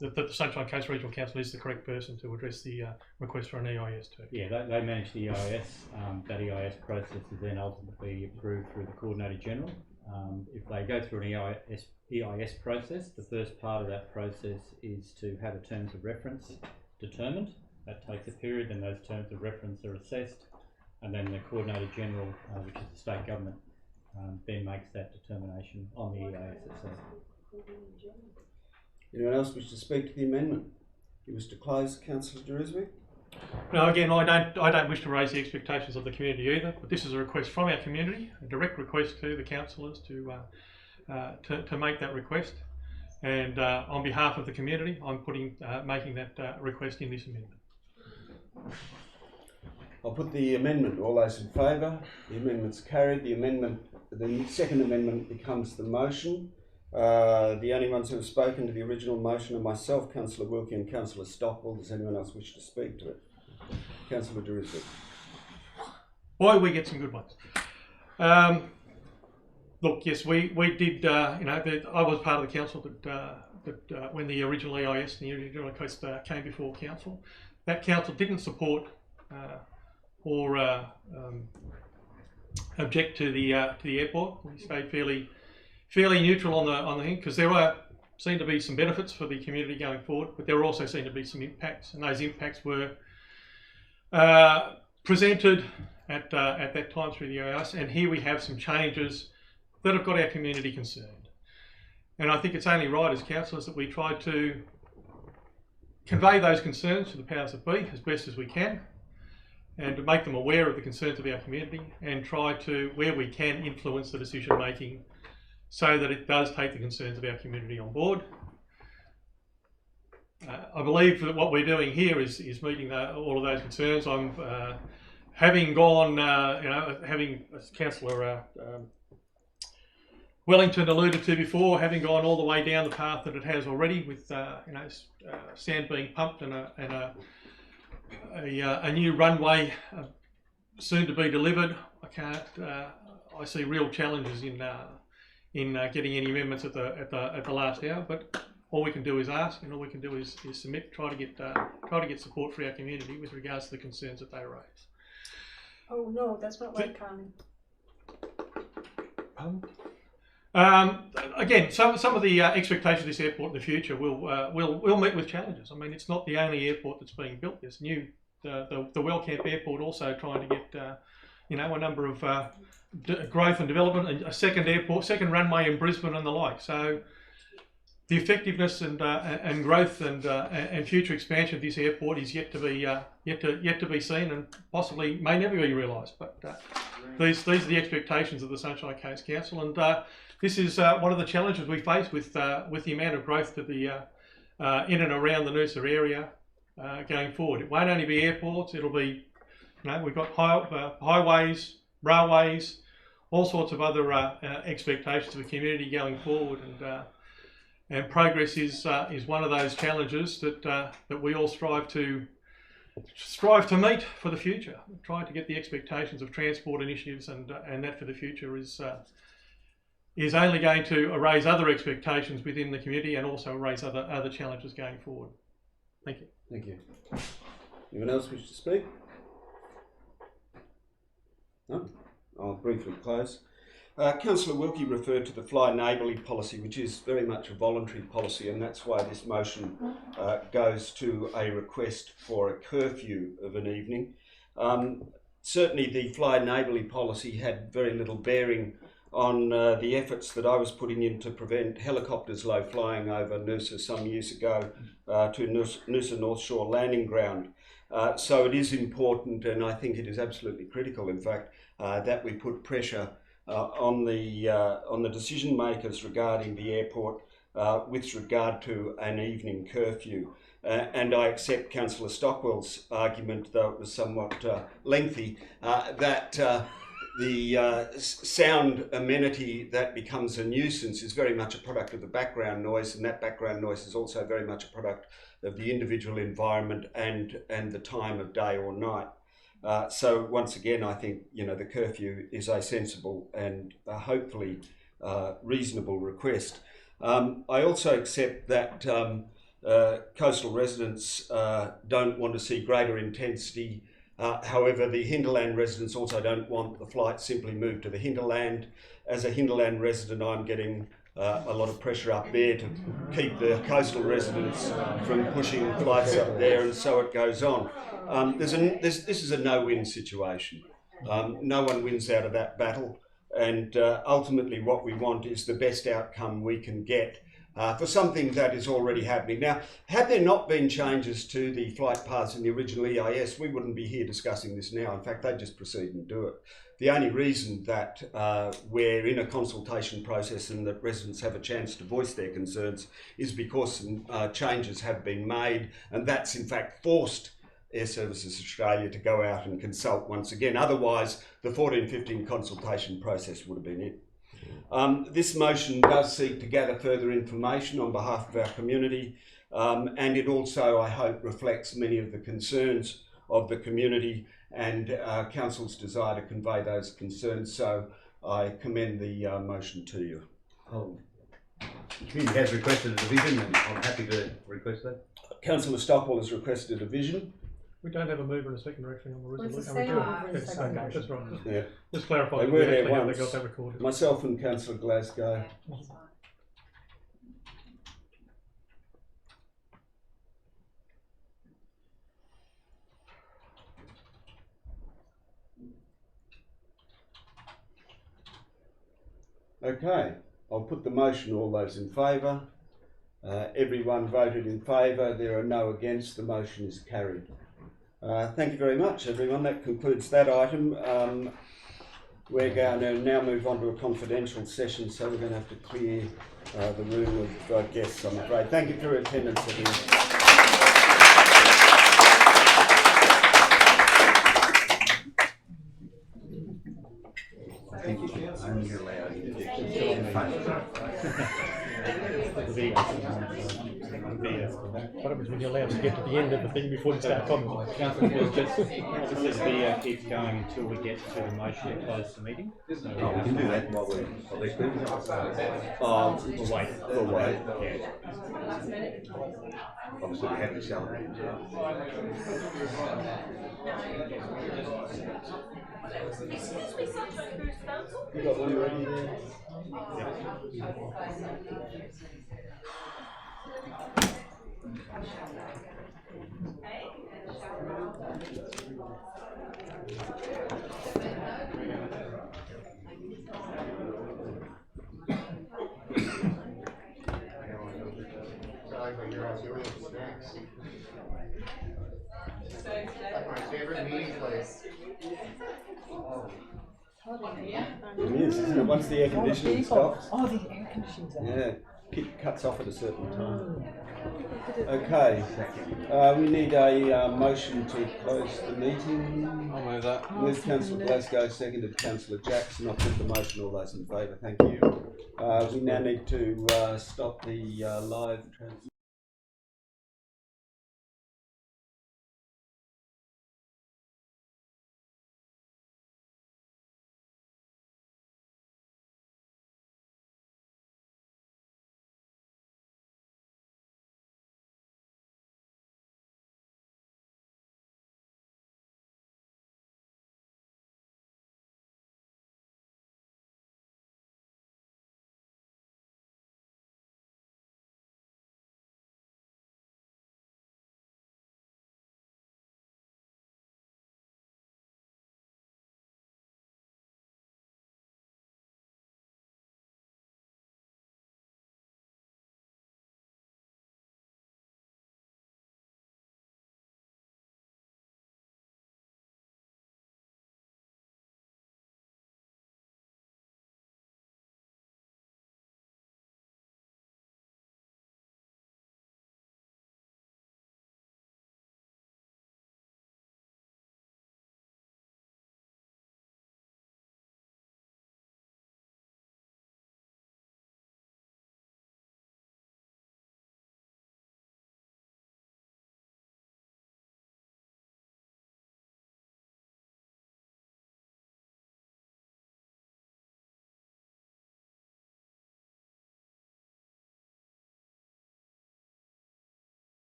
Speaker 1: the Sunshine Coast Regional Council is the correct person to address the request for an EIS too.
Speaker 9: Yeah, they manage the EIS. That EIS process is then ultimately approved through the Coordinator General. If they go through an EIS process, the first part of that process is to have a terms of reference determined. That takes a period, then those terms of reference are assessed, and then the Coordinator General, which is the state government, then makes that determination on the EIS itself.
Speaker 4: Anyone else wish to speak to the amendment? You wish to close, Councillor Jerusalem?
Speaker 1: No, again, I don't wish to raise the expectations of the community either, but this is a request from our community, a direct request to the councillors to make that request. And on behalf of the community, I'm making that request in this amendment.
Speaker 4: I'll put the amendment. All those in favour? The amendment's carried. The second amendment becomes the motion. The only ones who have spoken to the original motion are myself, Councillor Wilkie and Councillor Stockwell. Does anyone else wish to speak to it? Councillor Jerusalem.
Speaker 1: Boy, we get some good ones. Look, yes, we did. I was part of the council that when the original EIS and the original request came before council, that council didn't support or object to the airport. We stayed fairly neutral on the thing, because there seemed to be some benefits for the community going forward, but there also seemed to be some impacts, and those impacts were presented at that time through the EIS, and here we have some changes that have got our community concerned. And I think it's only right as councillors that we try to convey those concerns to the powers that be as best as we can, and to make them aware of the concerns of our community, and try to, where we can, influence the decision making so that it does take the concerns of our community on board. I believe that what we're doing here is meeting all of those concerns. I'm having gone, having, as Councillor Wellington alluded to before, having gone all the way down the path that it has already, with sand being pumped and a new runway soon to be delivered. I see real challenges in getting any amendments at the last hour. But all we can do is ask, and all we can do is submit, try to get support for our community with regards to the concerns that they raise.
Speaker 6: Oh no, that's not right, Carmen.
Speaker 1: Again, some of the expectations of this airport in the future will meet with challenges. I mean, it's not the only airport that's being built. There's the Wellcamp Airport also trying to get a number of growth and development, and a second runway in Brisbane and the like. So the effectiveness and growth and future expansion of this airport is yet to be seen, and possibly may never be realised. But these are the expectations of the Sunshine Coast Council, and this is one of the challenges we face with the amount of growth to the in and around the Noosa area going forward. It won't only be airports; it'll be, we've got highways, railways, all sorts of other expectations of the community going forward, and progress is one of those challenges that we all strive to meet for the future. Trying to get the expectations of transport initiatives and that for the future is only going to raise other expectations within the community, and also raise other challenges going forward. Thank you.
Speaker 4: Thank you. Anyone else wish to speak? No? I'll briefly close. Councillor Wilkie referred to the fly neighbourly policy, which is very much a voluntary policy, and that's why this motion goes to a request for a curfew of an evening. Certainly the fly neighbourly policy had very little bearing on the efforts that I was putting in to prevent helicopters low flying over Noosa some years ago to Noosa North Shore Landing Ground. So it is important, and I think it is absolutely critical, in fact, that we put pressure on the decision makers regarding the airport with regard to an evening curfew. And I accept Councillor Stockwell's argument, though it was somewhat lengthy, that sound amenity that becomes a nuisance is very much a product of the background noise, and that background noise is also very much a product of the individual environment and the time of day or night. So once again, I think the curfew is a sensible and hopefully reasonable request. I also accept that coastal residents don't want to see greater intensity. However, the hinterland residents also don't want the flight simply moved to the hinterland. As a hinterland resident, I'm getting a lot of pressure up there to keep the coastal residents from pushing flights up there, and so it goes on. This is a no-win situation. No one wins out of that battle, and ultimately what we want is the best outcome we can get for something that is already happening. Now, had there not been changes to the flight paths in the original EIS, we wouldn't be here discussing this now. In fact, they'd just proceed and do it. The only reason that we're in a consultation process and that residents have a chance to voice their concerns is because some changes have been made, and that's in fact forced Air Services Australia to go out and consult once again. Otherwise, the 14-15 consultation process would have been it. This motion does seek to gather further information on behalf of our community, and it also, I hope, reflects many of the concerns of the community and Council's desire to convey those concerns. So I commend the motion to you.
Speaker 5: The community has requested a division, and I'm happy to request that.
Speaker 4: Councillor Stockwell has requested a division.
Speaker 1: We don't have a mover and a seconder actually on the
Speaker 6: Well, it's
Speaker 1: resolution.
Speaker 6: the
Speaker 1: It's
Speaker 6: same
Speaker 1: okay, that's right.
Speaker 4: Yeah.
Speaker 1: Just clarify.
Speaker 4: They were there
Speaker 1: actually have
Speaker 4: once.
Speaker 1: got that recorded.
Speaker 4: Myself and Councillor Glasgow. Okay, I'll put the motion. All those in favour? Everyone voted in favour. There are no against. The motion is carried. Thank you very much, everyone. That concludes that item. We're going to now move on to a confidential session, so we're going to have to clear the room of guests, I'm afraid. Thank you for your attendance, everyone.
Speaker 5: Thank you. I'm going to allow you to
Speaker 1: What happens when you're allowed to get to the end of the thing before you start commenting?
Speaker 9: Councillor, just this video keeps going until we get to the motion to close the meeting. So,
Speaker 5: we can do that while we're
Speaker 9: we'll wait.
Speaker 4: We'll wait.
Speaker 9: Yeah.
Speaker 5: obviously we have to celebrate.
Speaker 4: You got one ready there?
Speaker 14: My favorite meeting place.
Speaker 4: It is, isn't it? Once the air conditioning stops.
Speaker 6: Oh, the air conditioning's on.
Speaker 4: Yeah, it cuts off at a certain time. Okay, we need a motion to close the meeting.
Speaker 10: I'll move that.
Speaker 4: Move Councillor Glasgow, seconded Councillor Jackson. I'll put the motion. All those in favour, thank you. We now need to stop the live transmission.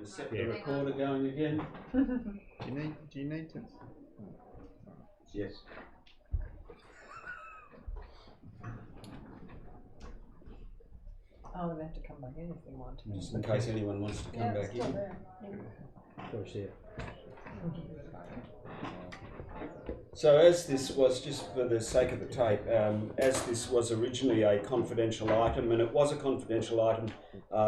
Speaker 4: set the recorder going again.
Speaker 3: Do you need to?
Speaker 5: Yes.
Speaker 6: Oh, they have to come back in if they want to.
Speaker 4: Just in case anyone wants to come back in. So as this was, just for the sake of the tape, as this was originally a confidential item, and it was a confidential item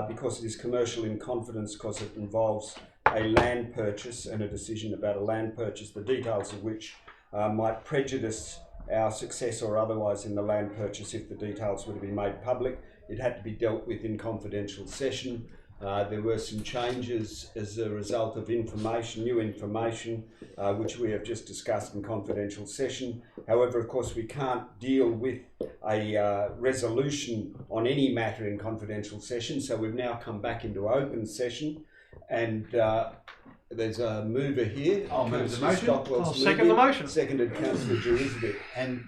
Speaker 4: because it is commercial in confidence, because it involves a land purchase and a decision about a land purchase, the details of which might prejudice our success or otherwise in the land purchase if the details were to be made public. It had to be dealt with in confidential session. There were some changes as a result of information, new information, which we have just discussed in confidential session. However, of course, we can't deal with a resolution on any matter in confidential session, so we've now come back into open session, and there's a mover here.
Speaker 5: I'll move the motion.
Speaker 1: I'll second the motion.
Speaker 4: Seconded Councillor Jerizabit.
Speaker 5: And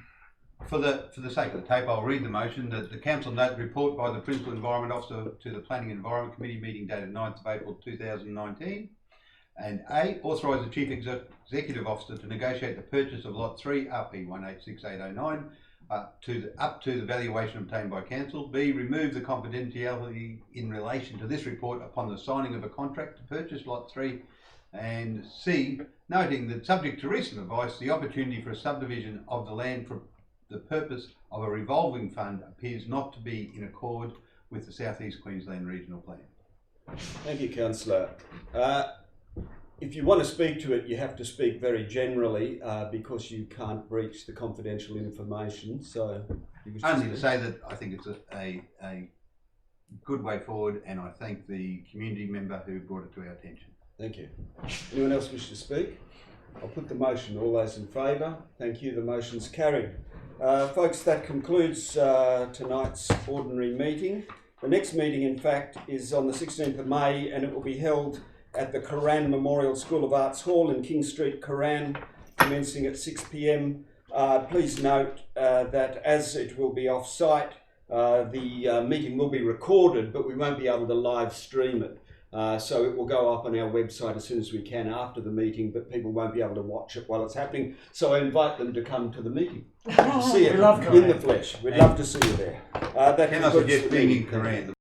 Speaker 5: for the sake of the tape, I'll read the motion that the council note report by the Principal Environment Officer to the Planning and Environment Committee meeting dated 9th of April 2019. And A, authorise the Chief Executive Officer to negotiate the purchase of Lot 3 RP 186809 up to the valuation obtained by council. B, remove the confidentiality in relation to this report upon the signing of a contract to purchase Lot 3. And C, noting that subject to recent advice, the opportunity for a subdivision of the land for the purpose of a revolving fund appears not to be in accord with the South East Queensland Regional Plan.
Speaker 4: Thank you, Councillor. If you want to speak to it, you have to speak very generally because you can't breach the confidential information. So,
Speaker 5: only to say that I think it's a good way forward, and I thank the community member who brought it to our attention.
Speaker 4: Thank you. Anyone else wish to speak? I'll put the motion. All those in favour? Thank you. The motion's carried. Folks, that concludes tonight's ordinary meeting. The next meeting, in fact, is on the 16th of May, and it will be held at the Koran Memorial School of Arts Hall in King Street, Koran, commencing at 6 p.m. Please note that as it will be off-site, the meeting will be recorded, but we won't be able to live stream it. So it will go up on our website as soon as we can after the meeting, but people won't be able to watch it while it's happening. So I invite them to come to the meeting, to see it in the flesh. We'd love to see you there.
Speaker 5: Can I suggest being in Koran?